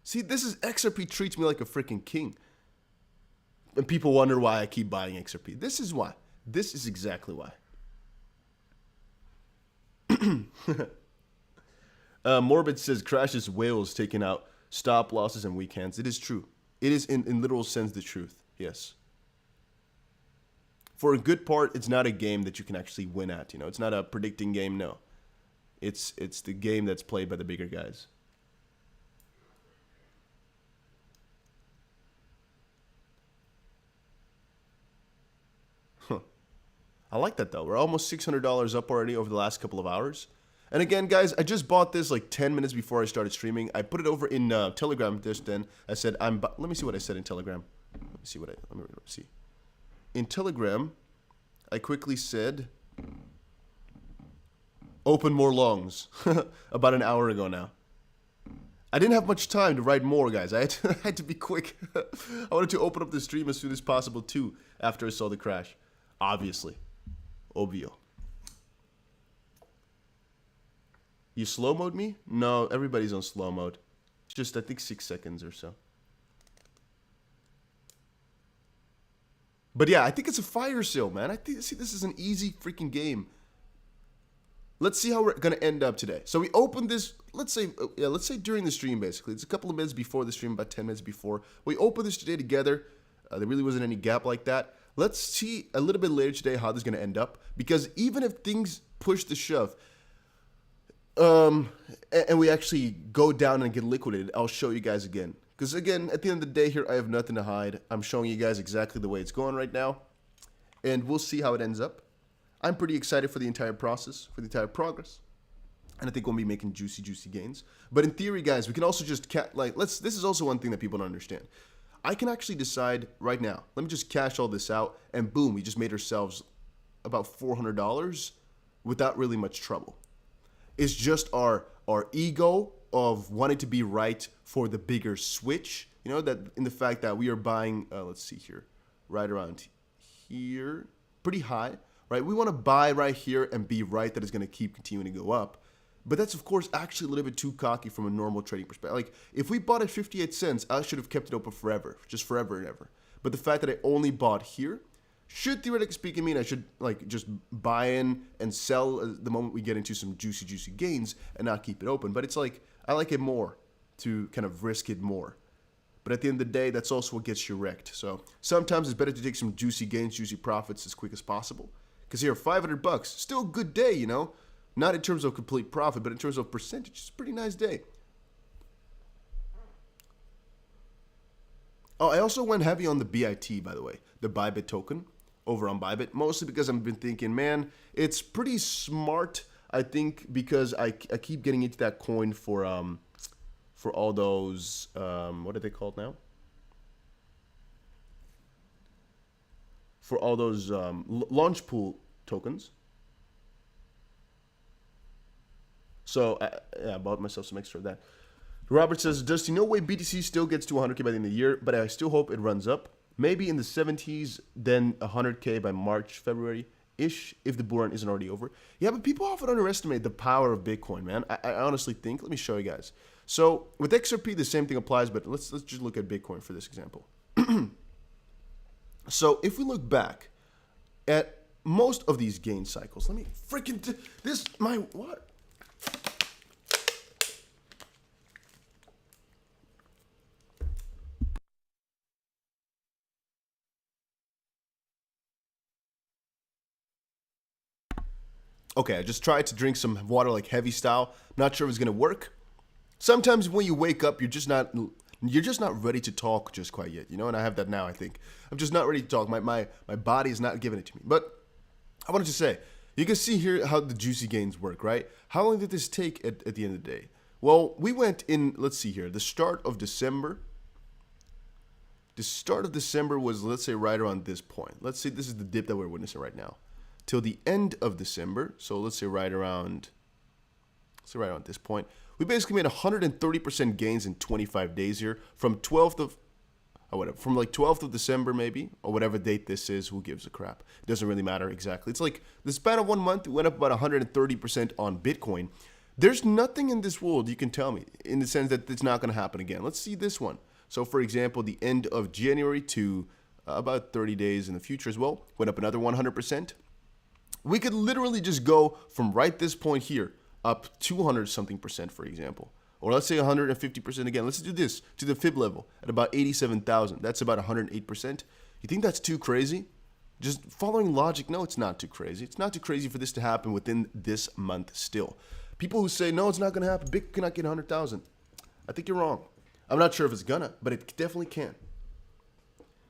S1: See, this is XRP treats me like a freaking king. And people wonder why I keep buying XRP. This is why. This is exactly why. Morbid says crashes whales taking out stop losses and weak hands. It is true. It is in literal sense the truth. Yes. For a good part, it's not a game that you can actually win at. You know, it's not a predicting game. No, it's the game that's played by the bigger guys. I like that though. We're almost $600 up already over the last couple of hours. And again, guys, I just bought this like 10 minutes before I started streaming. I put it over in Telegram just then. I said, let me see what I said in Telegram. Let me see. In Telegram, I quickly said, open more longs. About an hour ago now. I didn't have much time to write more, guys. I had to be quick. I wanted to open up the stream as soon as possible too, after I saw the crash. Obviously. Obvio. You slow mode me? No, everybody's on slow mode. It's just, I think, 6 seconds or so. But yeah, I think it's a fire sale, man. See, this is an easy freaking game. Let's see how we're gonna end up today. So we opened this, let's say during the stream, basically. It's a couple of minutes before the stream, about 10 minutes before. We opened this today together. There really wasn't any gap like that. Let's see a little bit later today how this is gonna end up. Because even if things push the shove, and we actually go down and get liquidated, I'll show you guys again. Because again, at the end of the day here, I have nothing to hide. I'm showing you guys exactly the way it's going right now. And we'll see how it ends up. I'm pretty excited for the entire process, for the entire progress. And I think we'll be making juicy gains. But in theory, guys, we can also just, this is also one thing that people don't understand. I can actually decide right now, let me just cash all this out, and boom, we just made ourselves about $400 without really much trouble. It's just our ego of wanting to be right for the bigger switch. You know, that in the fact that we are buying, let's see here, right around here, pretty high, right? We want to buy right here and be right that it's going to keep continuing to go up. But that's, of course, actually a little bit too cocky from a normal trading perspective. Like, if we bought at 58 cents, I should have kept it open forever, just forever and ever. But the fact that I only bought here should, theoretically speaking, mean I should, like, just buy in and sell the moment we get into some juicy gains and not keep it open. But it's like, I like it more to kind of risk it more. But at the end of the day, that's also what gets you wrecked. So sometimes it's better to take some juicy gains, juicy profits as quick as possible. Because here, $500, still a good day, you know? Not in terms of complete profit, but in terms of percentage, it's a pretty nice day. Oh, I also went heavy on the BIT, by the way, the Bybit token, over on Bybit, mostly because I've been thinking, man, it's pretty smart, I think, because I keep getting into that coin for all those, what are they called now? For all those launch pool tokens. So I bought myself some extra of that. Robert says, Dusty, no way BTC still gets to 100K by the end of the year, but I still hope it runs up. Maybe in the 70s, then 100K by March, February-ish, if the bull run isn't already over. Yeah, but people often underestimate the power of Bitcoin, man. I honestly think, let me show you guys. So with XRP, the same thing applies, but let's just look at Bitcoin for this example. So if we look back at most of these gain cycles, let me freaking what? Okay, I just tried to drink some water like heavy style. Not sure if it's gonna work. Sometimes when you wake up, you're just not ready to talk just quite yet, you know. And I have that now. I think I'm just not ready to talk. My body is not giving it to me. But I wanted to say, you can see here how the juicy gains work, right? How long did this take at the end of the day? Well, we went in. Let's see here. The start of December. The start of December was, let's say, right around this point. Let's say this is the dip that we're witnessing right now. Till the end of December, so let's say right around this point, we basically made 130% gains in 25 days here from 12th of, or whatever, from like 12th of December maybe, or whatever date this is, who gives a crap? It doesn't really matter exactly. It's like the span of 1 month, we went up about 130% on Bitcoin. There's nothing in this world you can tell me in the sense that it's not going to happen again. Let's see this one. So for example, the end of January to about 30 days in the future as well, went up another 100%. We could literally just go from right this point here up 200 something percent, for example. Or let's say 150% again. Let's do this to the fib level at about 87,000. That's about 108%. You think that's too crazy? Just following logic, no, it's not too crazy. It's not too crazy for this to happen within this month still. People who say, no, it's not going to happen. Bitcoin cannot get 100,000. I think you're wrong. I'm not sure if it's gonna, but it definitely can.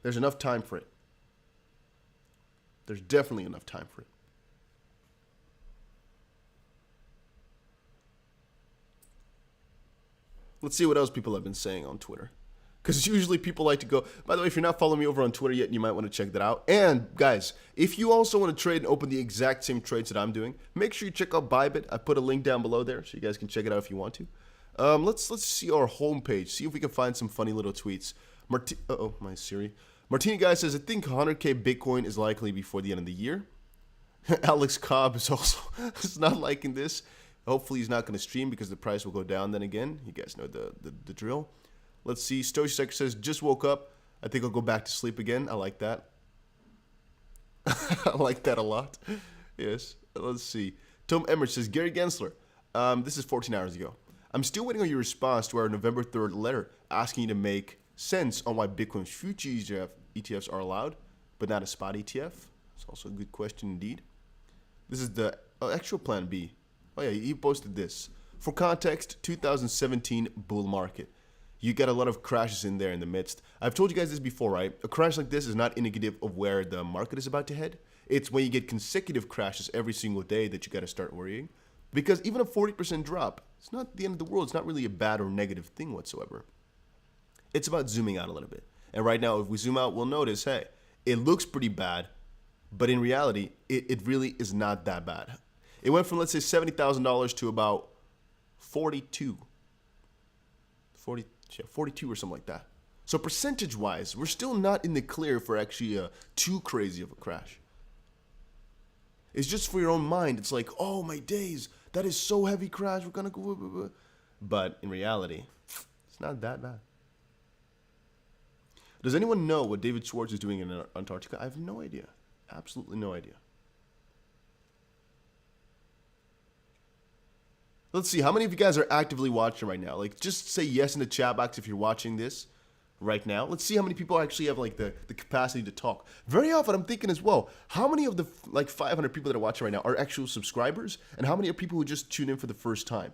S1: There's enough time for it. There's definitely enough time for it. Let's see what else people have been saying on Twitter. Because usually people like to go, by the way, if you're not following me over on Twitter yet, you might want to check that out. And guys, if you also want to trade and open the exact same trades that I'm doing, make sure you check out Bybit. I put a link down below there so you guys can check it out if you want to. Let's see our homepage, see if we can find some funny little tweets. My Siri. Martini guy says, I think 100K Bitcoin is likely before the end of the year. Alex Cobb is also is not liking this. Hopefully he's not going to stream because the price will go down then again. You guys know the drill. Let's see. Stoic says, just woke up. I think I'll go back to sleep again. I like that. I like that a lot. Yes. Let's see. Tom Emmer says, Gary Gensler. This is 14 hours ago. I'm still waiting on your response to our November 3rd letter asking you to make sense on why Bitcoin's future ETFs are allowed, but not a spot ETF. It's also a good question indeed. This is the actual plan B. Oh yeah, he posted this. For context, 2017 bull market. You get a lot of crashes in there in the midst. I've told you guys this before, right? A crash like this is not indicative of where the market is about to head. It's when you get consecutive crashes every single day that you got to start worrying. Because even a 40% drop, it's not the end of the world. It's not really a bad or negative thing whatsoever. It's about zooming out a little bit. And right now, if we zoom out, we'll notice, hey, it looks pretty bad, but in reality, it really is not that bad. It went from, let's say, $70,000 to about 42 or something like that. So percentage-wise, we're still not in the clear for actually too crazy of a crash. It's just for your own mind. It's like, oh, my days, that is so heavy crash. We're going to go. But in reality, it's not that bad. Does anyone know what David Schwartz is doing in Antarctica? I have no idea. Absolutely no idea. Let's see, how many of you guys are actively watching right now? Like, just say yes in the chat box if you're watching this right now. Let's see how many people actually have, like, the capacity to talk. Very often, I'm thinking as well, how many of the, like, 500 people that are watching right now are actual subscribers? And how many are people who just tune in for the first time?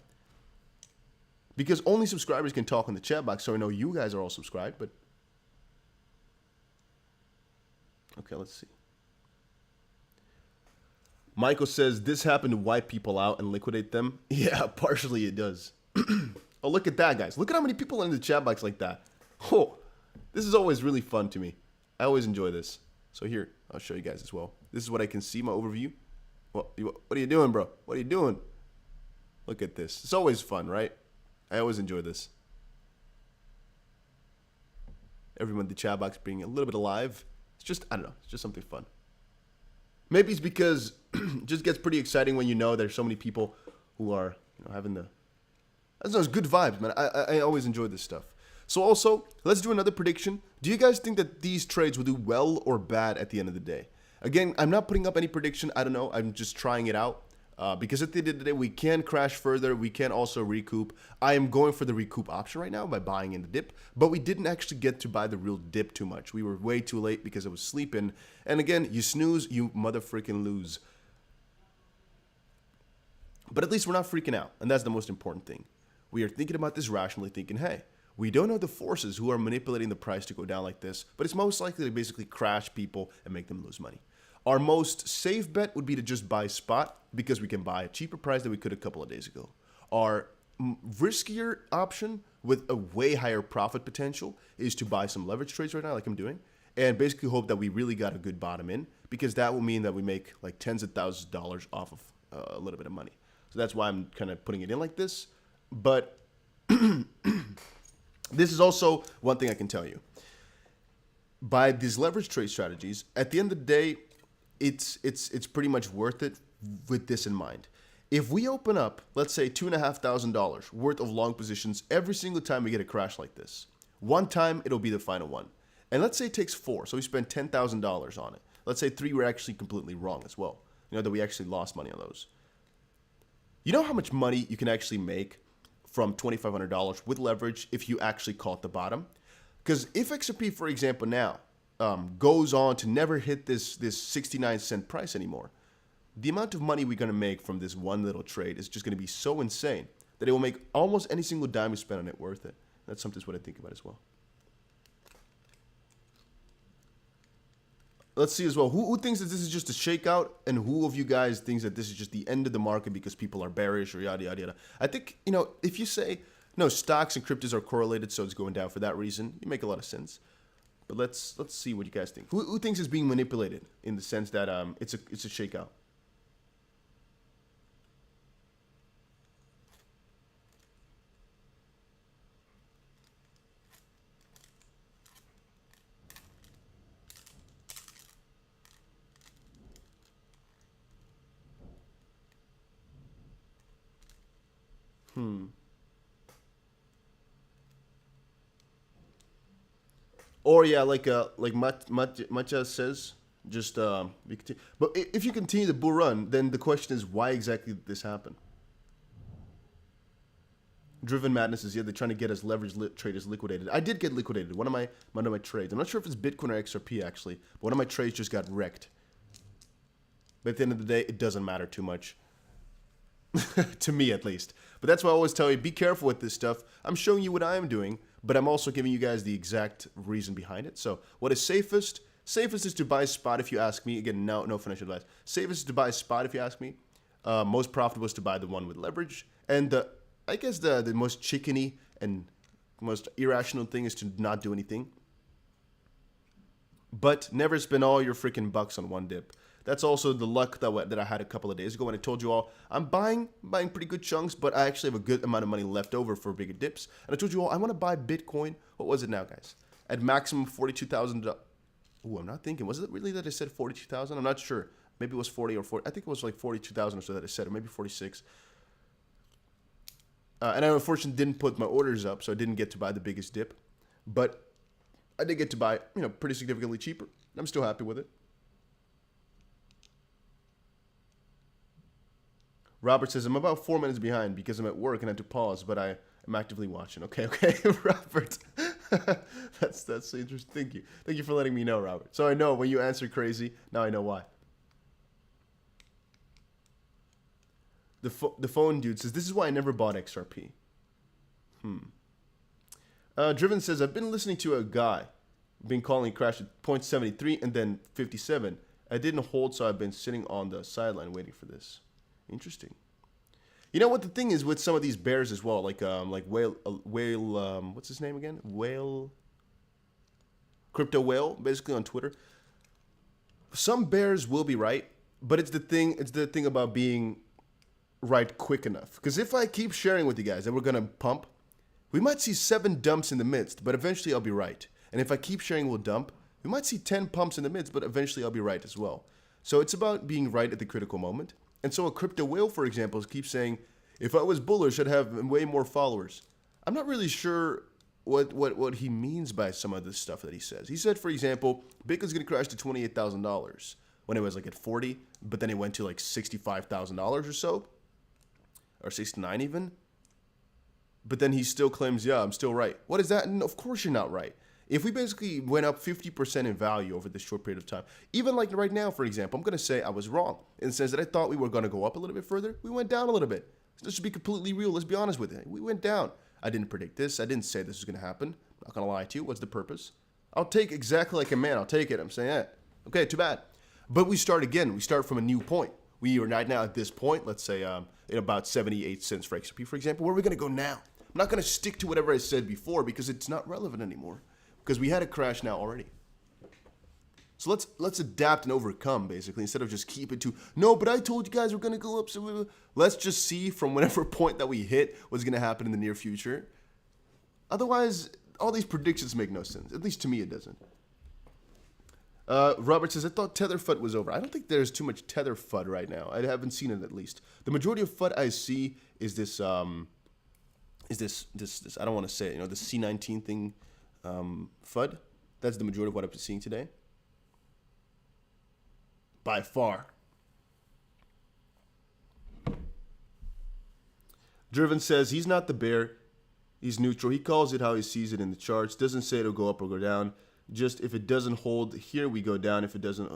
S1: Because only subscribers can talk in the chat box, so I know you guys are all subscribed, but... Okay, let's see. Michael says, this happened to wipe people out and liquidate them. Yeah, partially it does. Oh, look at that, guys. Look at how many people are in the chat box like that. Oh, this is always really fun to me. I always enjoy this. So here, I'll show you guys as well. This is what I can see, my overview. What are you doing, bro? What are you doing? Look at this. It's always fun, right? I always enjoy this. Everyone in the chat box being a little bit alive. It's just, I don't know, it's just something fun. Maybe it's because it just gets pretty exciting when you know there's so many people who are, having the, I don't know, it's good vibes, man. I always enjoy this stuff. So also, let's do another prediction. Do you guys think that these trades will do well or bad at the end of the day? Again, I'm not putting up any prediction. I don't know. I'm just trying it out. Because at the end of the day, we can crash further. We can also recoup. I am going for the recoup option right now by buying in the dip. But we didn't actually get to buy the real dip too much. We were way too late because I was sleeping. And again, you snooze, you motherfreaking lose. But at least we're not freaking out. And that's the most important thing. We are thinking about this rationally, thinking, hey, we don't know the forces who are manipulating the price to go down like this. But it's most likely to basically crash people and make them lose money. Our most safe bet would be to just buy spot because we can buy a cheaper price than we could a couple of days ago. Our riskier option with a way higher profit potential is to buy some leverage trades right now like I'm doing and basically hope that we really got a good bottom in because that will mean that we make like tens of thousands of dollars off of a little bit of money. So that's why I'm kind of putting it in like this. But this is also one thing I can tell you. By these leverage trade strategies, at the end of the day, it's pretty much worth it with this in mind. If we open up, let's say $2,500 worth of long positions every single time we get a crash like this, one time it'll be the final one. And let's say it takes 4, so we spend $10,000 on it. Let's say 3 were actually completely wrong as well. That we actually lost money on those. You know how much money you can actually make from $2,500 with leverage if you actually caught the bottom? Because if XRP, for example, now goes on to never hit this 69-cent price anymore, the amount of money we're going to make from this one little trade is just going to be so insane that it will make almost any single dime we spend on it worth it. That's something what I think about as well. Let's see as well. Who thinks that this is just a shakeout, and who of you guys thinks that this is just the end of the market because people are bearish or yada, yada, yada? I think, if you say, no, stocks and cryptos are correlated, so it's going down for that reason, you make a lot of sense. But let's see what you guys think. Who thinks it's being manipulated in the sense that it's a shakeout? Or yeah, like Matcha says, just we continue. But if you continue the bull run, then the question is why exactly did this happen? Driven Madness is, yeah, they're trying to get us leverage traders liquidated. I did get liquidated. One of my trades. I'm not sure if it's Bitcoin or XRP actually, but one of my trades just got wrecked. But at the end of the day, it doesn't matter too much. To me, at least. But that's why I always tell you, be careful with this stuff. I'm showing you what I'm doing, but I'm also giving you guys the exact reason behind it. So what is safest? Safest is to buy spot if you ask me. Again, no financial advice. Safest is to buy spot if you ask me. Most profitable is to buy the one with leverage. And I guess the most chickeny and most irrational thing is to not do anything. But never spend all your freaking bucks on one dip. That's also the luck that I had a couple of days ago when I told you all I'm buying pretty good chunks, but I actually have a good amount of money left over for bigger dips. And I told you all I want to buy Bitcoin. What was it now, guys? At maximum $42,000. Ooh, I'm not thinking. Was it really that I said 42,000? I'm not sure. Maybe it was 40 or 40. I think it was like 42,000 or so that I said, or maybe 46. And I unfortunately didn't put my orders up, so I didn't get to buy the biggest dip. But I did get to buy, pretty significantly cheaper. I'm still happy with it. Robert says, I'm about 4 minutes behind because I'm at work and I had to pause, but I am actively watching. Okay, Robert. That's interesting. Thank you. Thank you for letting me know, Robert. So I know when you answer crazy, now I know why. The phone dude says, this is why I never bought XRP. Driven says, I've been listening to a guy, been calling crash at 0.73 and then 57. I didn't hold, so I've been sitting on the sideline waiting for this. Interesting. You know what the thing is with some of these bears as well, like whale, what's his name again? Crypto whale, basically on Twitter. Some bears will be right, but it's the thing about being right quick enough. Because if I keep sharing with you guys that we're gonna pump, we might see 7 dumps in the midst, but eventually I'll be right. And if I keep sharing we'll dump, we might see 10 pumps in the midst, but eventually I'll be right as well. So it's about being right at the critical moment. And so a crypto whale, for example, keeps saying, if I was bullish, I'd have way more followers. I'm not really sure what he means by some of this stuff that he says. He said, for example, Bitcoin's going to crash to $28,000 when it was like at 40, but then it went to like $65,000 or so, or 69 even. But then he still claims, yeah, I'm still right. What is that? And of course you're not right. If we basically went up 50% in value over this short period of time, even like right now, for example, I'm going to say I was wrong in the sense that I thought we were going to go up a little bit further. We went down a little bit. Let's just be completely real. Let's be honest with it. We went down. I didn't predict this. I didn't say this was going to happen. I'm not going to lie to you. What's the purpose? I'll take exactly like a man. I'll take it. I'm saying, okay, too bad. But we start again. We start from a new point. We are right now at this point, let's say in about 78 cents for XRP, for example. Where are we going to go now? I'm not going to stick to whatever I said before because it's not relevant anymore. Because we had a crash now already. So let's adapt and overcome, basically, instead of just keep it to, no, but I told you guys we're going to go up. So let's just see from whatever point that we hit what's going to happen in the near future. Otherwise, all these predictions make no sense. At least to me, it doesn't. Robert says, I thought Tether FUD was over. I don't think there's too much Tether FUD right now. I haven't seen it at least. The majority of FUD I see is this, I don't want to say it, the C19 thing, FUD. That's the majority of what I've been seeing today. By far. Driven says he's not the bear. He's neutral. He calls it how he sees it in the charts. Doesn't say it'll go up or go down. Just if it doesn't hold here, we go down. If it doesn't,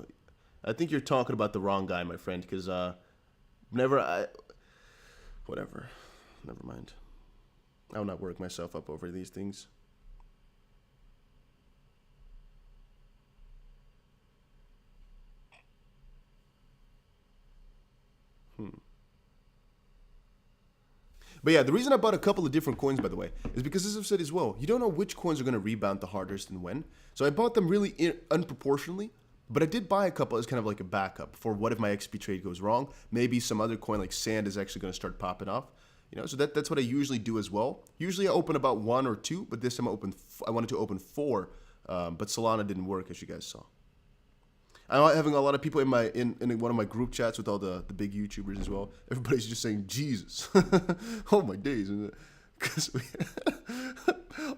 S1: I think you're talking about the wrong guy, my friend. Because whatever. Never mind. I will not work myself up over these things. But yeah, the reason I bought a couple of different coins, by the way, is because, as I've said as well, you don't know which coins are going to rebound the hardest and when. So I bought them really unproportionally, but I did buy a couple as kind of like a backup for what if my XP trade goes wrong. Maybe some other coin like Sand is actually going to start popping off. So that's what I usually do as well. Usually I open about 1 or 2, but this time I wanted to open 4, but Solana didn't work, as you guys saw. I'm having a lot of people in one of my group chats with all the big YouTubers as well. Everybody's just saying Jesus. Oh my days! Because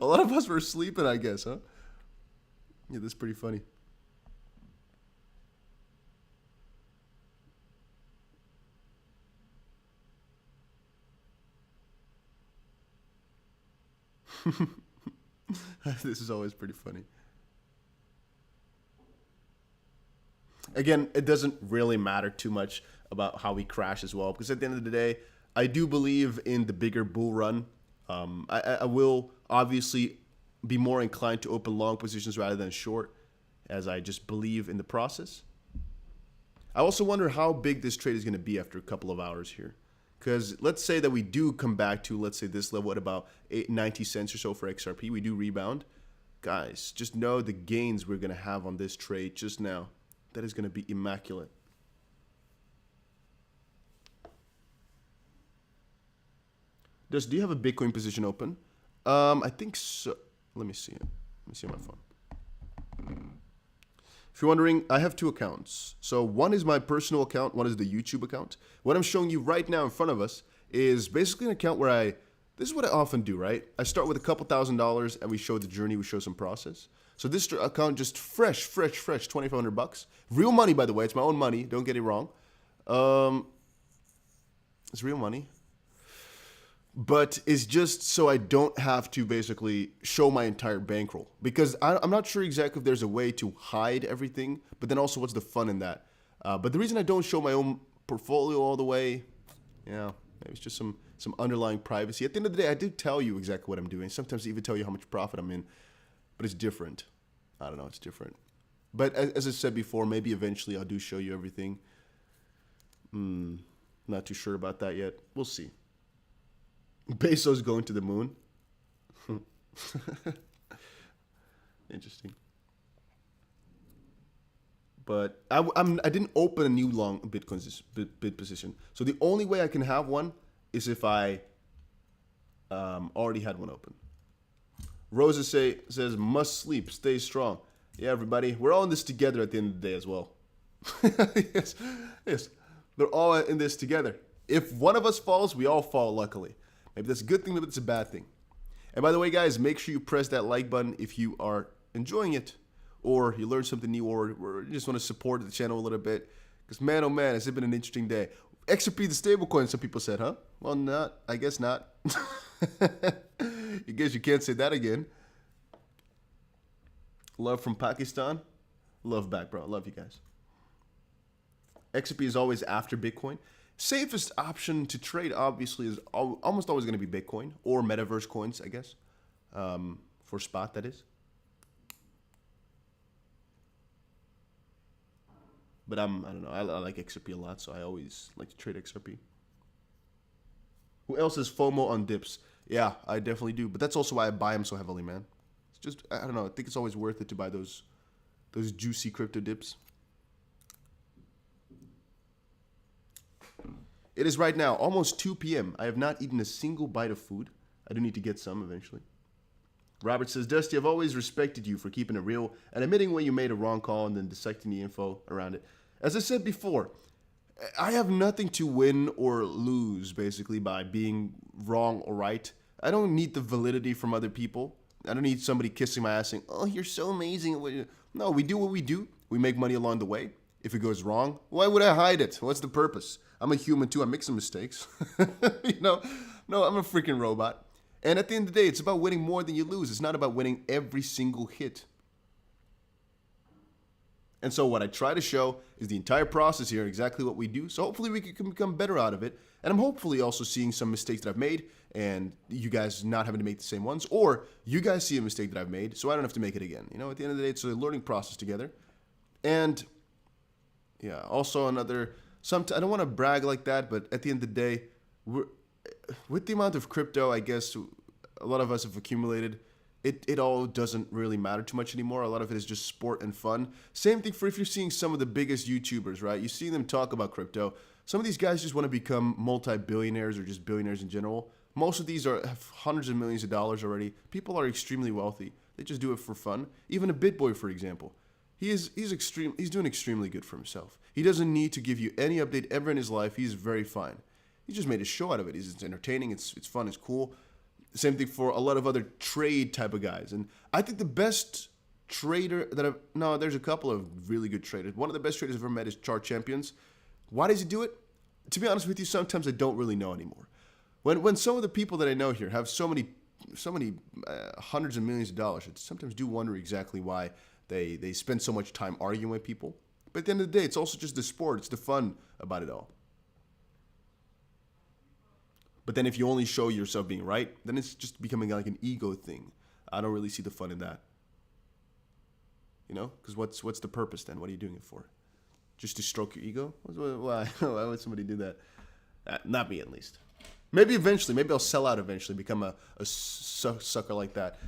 S1: a lot of us were sleeping, I guess, huh? Yeah, that's pretty funny. This is always pretty funny. Again, it doesn't really matter too much about how we crash as well, because at the end of the day, I do believe in the bigger bull run. I will obviously be more inclined to open long positions rather than short, as I just believe in the process. I also wonder how big this trade is going to be after a couple of hours here. Because let's say that we do come back to, let's say, this level at about 90 cents or so for XRP. We do rebound. Guys, just know the gains we're going to have on this trade just now. That is going to be immaculate. Do you have a Bitcoin position open? I think so. Let me see it. Let me see on my phone. If you're wondering, I have 2 accounts. So one is my personal account, one is the YouTube account. What I'm showing you right now in front of us is basically an account where this is what I often do, right? I start with a couple $1,000s and we show the journey, we show some process. So this account just fresh, $2,500. Real money, by the way. It's my own money. Don't get it wrong. It's real money. But it's just so I don't have to basically show my entire bankroll. Because I'm not sure exactly if there's a way to hide everything. But then also, what's the fun in that? But the reason I don't show my own portfolio all the way, maybe it's just some underlying privacy. At the end of the day, I do tell you exactly what I'm doing. Sometimes I even tell you how much profit I'm in. But it's different. I don't know, it's different. But as I said before, maybe eventually I'll show you everything. Not too sure about that yet. We'll see. Bezos going to the moon. Interesting. But I didn't open a new long Bitcoin bid position. So the only way I can have one is if I already had one open. Rosa says, must sleep, stay strong. Yeah, everybody, we're all in this together at the end of the day as well. Yes. They're all in this together. If one of us falls, we all fall, luckily. Maybe that's a good thing, maybe it's a bad thing. And by the way, guys, make sure you press that like button if you are enjoying it, or you learned something new, or you just want to support the channel a little bit. Because man, oh man, has it been an interesting day. XRP the stablecoin, some people said, huh? Well, not. I guess not. I guess you can't say that again. Love from Pakistan. Love back, bro. Love you guys. XRP is always after Bitcoin. Safest option to trade, obviously, is almost always going to be Bitcoin or metaverse coins, I guess. For spot, that is. But I don't know. I like XRP a lot, so I always like to trade XRP. Who else has FOMO on dips? Yeah, I definitely do. But that's also why I buy them so heavily, man. It's just, I don't know. I think it's always worth it to buy those juicy crypto dips. It is right now almost 2 p.m. I have not eaten a single bite of food. I do need to get some eventually. Robert says, Dusty, I've always respected you for keeping it real and admitting when you made a wrong call and then dissecting the info around it. As I said before, I have nothing to win or lose, basically, by being wrong or right. I don't need the validity from other people. I don't need somebody kissing my ass saying, oh, you're so amazing. No, we do what we do. We make money along the way. If it goes wrong, why would I hide it? What's the purpose? I'm a human too. I make some mistakes. No, I'm a freaking robot. And at the end of the day, it's about winning more than you lose. It's not about winning every single hit. And so what I try to show is the entire process here, exactly what we do. So hopefully we can become better out of it. And I'm hopefully also seeing some mistakes that I've made and you guys not having to make the same ones. Or you guys see a mistake that I've made so I don't have to make it again. You know, at the end of the day, it's a learning process together. And yeah, also another, I don't want to brag like that, but at the end of the day, with the amount of crypto, I guess a lot of us have accumulated, it all doesn't really matter too much anymore. A lot of it is just sport and fun. Same thing for if you're seeing some of the biggest YouTubers, right? You see them talk about crypto. Some of these guys just want to become multi-billionaires or just billionaires in general. Most of these have hundreds of millions of dollars already. People are extremely wealthy. They just do it for fun. Even a BitBoy, for example. He's doing extremely good for himself. He doesn't need to give you any update ever in his life. He's very fine. He just made a show out of it. It's entertaining. It's fun. It's cool. Same thing for a lot of other trade type of guys. And I think the best trader there's a couple of really good traders. One of the best traders I've ever met is Chart Champions. Why does he do it? To be honest with you, sometimes I don't really know anymore. When some of the people that I know here have so many hundreds of millions of dollars, I sometimes do wonder exactly why they spend so much time arguing with people. But at the end of the day, it's also just the sport. It's the fun about it all. But then if you only show yourself being right, then it's just becoming like an ego thing. I don't really see the fun in that. You know? Because what's the purpose then? What are you doing it for? Just to stroke your ego? Why would somebody do that? Not me, at least. Maybe eventually. Maybe I'll sell out eventually, become a sucker like that.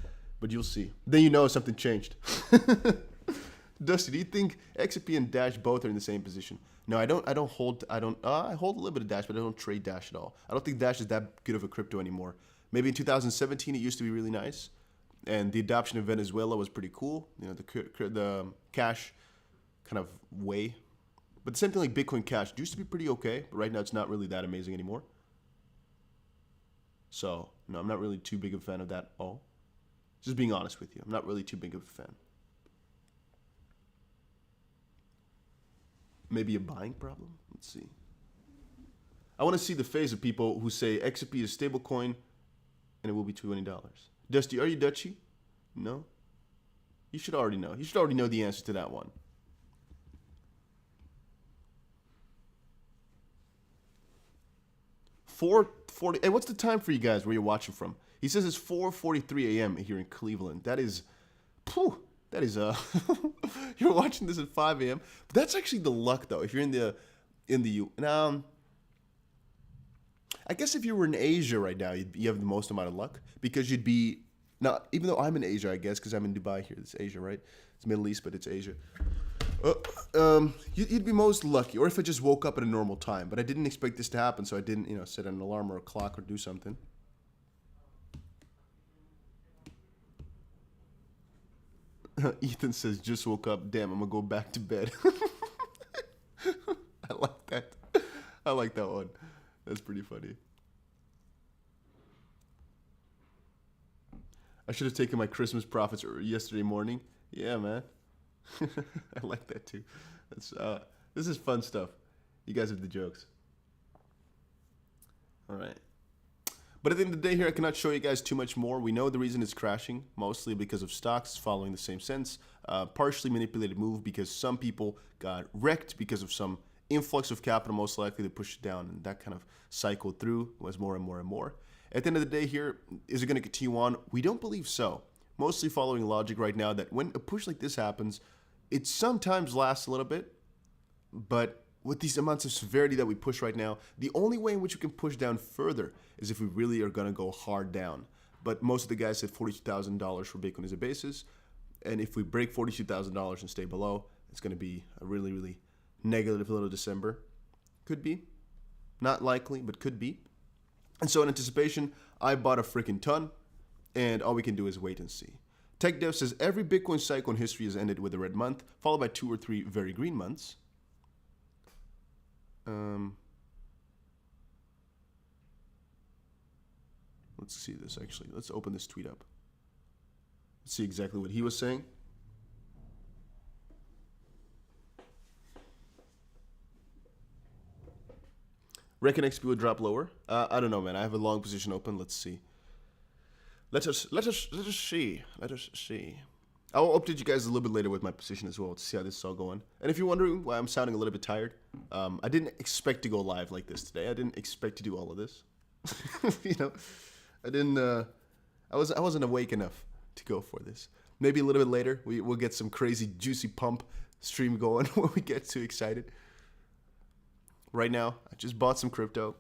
S1: But you'll see. Then you know something changed. Dusty, do you think XRP and Dash both are in the same position? No, I hold I hold a little bit of Dash, but I don't trade Dash at all. I don't think Dash is that good of a crypto anymore. Maybe in 2017 it used to be really nice, and the adoption of Venezuela was pretty cool. You know, the cash kind of way. But the same thing like Bitcoin Cash used to be pretty okay, but right now it's not really that amazing anymore. So no, I'm not really too big of a fan of that at all. Just being honest with you, I'm not really too big of a fan. Maybe a buying problem? Let's see. I want to see the face of people who say XRP is stable coin and it will be $20. Dusty, are you Dutchy? No? You should already know. You should already know the answer to that one. Hey, what's the time for you guys where you're watching from? He says it's 4:43 a.m. here in Cleveland. That's That is you're watching this at 5 a.m. That's actually the luck though. If you're in the now, I guess if you were in Asia right now, you have the most amount of luck because you'd be not. Even though I'm in Asia, I guess because I'm in Dubai here. It's Asia, right? It's Middle East, but it's Asia. You'd be most lucky, or if I just woke up at a normal time. But I didn't expect this to happen, so I didn't, set an alarm or a clock or do something. Ethan says, just woke up. Damn, I'm going to go back to bed. I like that. I like that one. That's pretty funny. I should have taken my Christmas profits yesterday morning. Yeah, man. I like that too. This is fun stuff. You guys have the jokes. All right. But at the end of the day here, I cannot show you guys too much more. We know the reason it's crashing, mostly because of stocks following the same sense. Partially manipulated move because some people got wrecked because of some influx of capital, most likely to push it down. And that kind of cycled through, was more and more and more. At the end of the day here, is it going to continue on? We don't believe so. Mostly following logic right now that when a push like this happens, it sometimes lasts a little bit, but with these amounts of severity that we push right now, the only way in which we can push down further is if we really are going to go hard down. But most of the guys said $42,000 for Bitcoin as a basis. And if we break $42,000 and stay below, it's going to be a really, really negative little December. Could be. Not likely, but could be. And so in anticipation, I bought a freaking ton. And all we can do is wait and see. Tech Dev says every Bitcoin cycle in history has ended with a red month, followed by 2 or 3 very green months. Let's see this actually. Let's open this tweet up. Let's see exactly what he was saying. Reckon XP would drop lower. I don't know, man. I have a long position open. Let's see. Let us see. I'll update you guys a little bit later with my position as well to see how this is all going. And if you're wondering why I'm sounding a little bit tired, I didn't expect to go live like this today. I didn't expect to do all of this. I didn't. I wasn't awake enough to go for this. Maybe a little bit later we'll get some crazy juicy pump stream going when we get too excited. Right now, I just bought some crypto.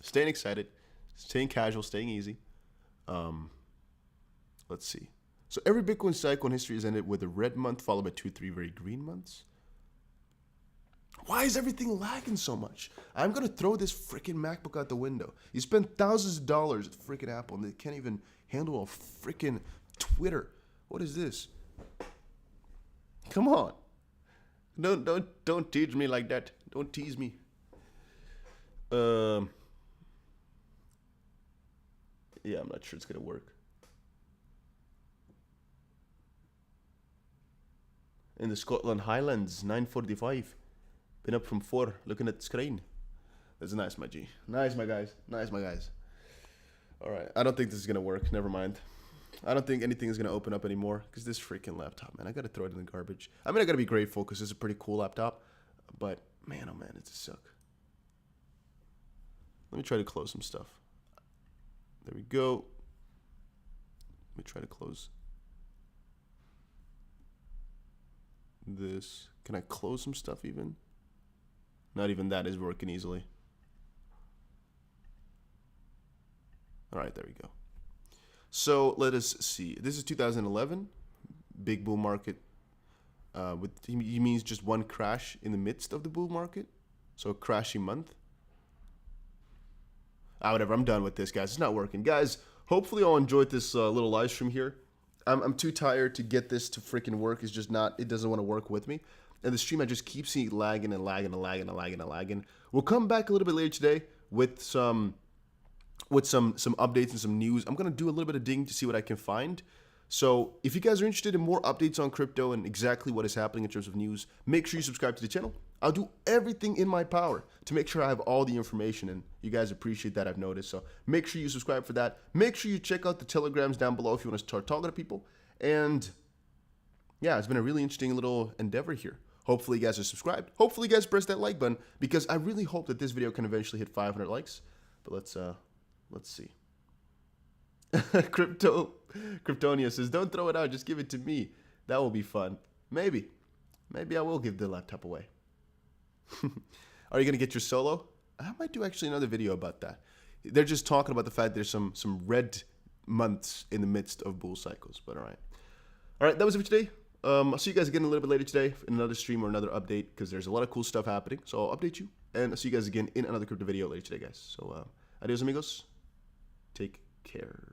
S1: Staying excited, staying casual, staying easy. Let's see. So every Bitcoin cycle in history has ended with a red month followed by 2, 3 very green months. Why is everything lagging so much? I'm going to throw this freaking MacBook out the window. You spend thousands of dollars at freaking Apple and they can't even handle a freaking Twitter. What is this? Come on. Don't tease me like that. Don't tease me. Yeah, I'm not sure it's going to work. In the Scotland Highlands, 9:45. Been up from 4, looking at the screen. That's nice, my G. Nice, my guys. Nice, my guys. All right. I don't think this is going to work. Never mind. I don't think anything is going to open up anymore because this freaking laptop, man, I got to throw it in the garbage. I mean, I got to be grateful because it's a pretty cool laptop. But, man, oh, man, it's a suck. Let me try to close some stuff. There we go. Let me try to close this. Can I close some stuff even? Not even that is working easily. All right, there we go. So let us see. This is 2011, big bull market. He means just one crash in the midst of the bull market. So a crashing month. Whatever, I'm done with this, guys. It's not working. Guys, hopefully y'all enjoyed this little live stream here. I'm too tired to get this to freaking work. It's just not, it doesn't want to work with me. And the stream, I just keep seeing it lagging and lagging and lagging and lagging and lagging. We'll come back a little bit later today with some updates and some news. I'm going to do a little bit of digging to see what I can find. So if you guys are interested in more updates on crypto and exactly what is happening in terms of news, make sure you subscribe to the channel. I'll do everything in my power to make sure I have all the information, and you guys appreciate that, I've noticed. So make sure you subscribe for that. Make sure you check out the telegrams down below if you want to start talking to people. And yeah, it's been a really interesting little endeavor here. Hopefully you guys are subscribed. Hopefully you guys press that like button because I really hope that this video can eventually hit 500 likes. But let's see. Kryptonia says, don't throw it out, just give it to me. That will be fun. Maybe I will give the laptop away. Are you gonna get your solo? I might do actually another video about that. They're just talking about the fact there's some red months in the midst of bull cycles. But all right, that was it for today. I'll see you guys again a little bit later today in another stream or another update, because there's a lot of cool stuff happening. So I'll update you, and I'll see you guys again in another crypto video later today, guys. So adios amigos. Take care.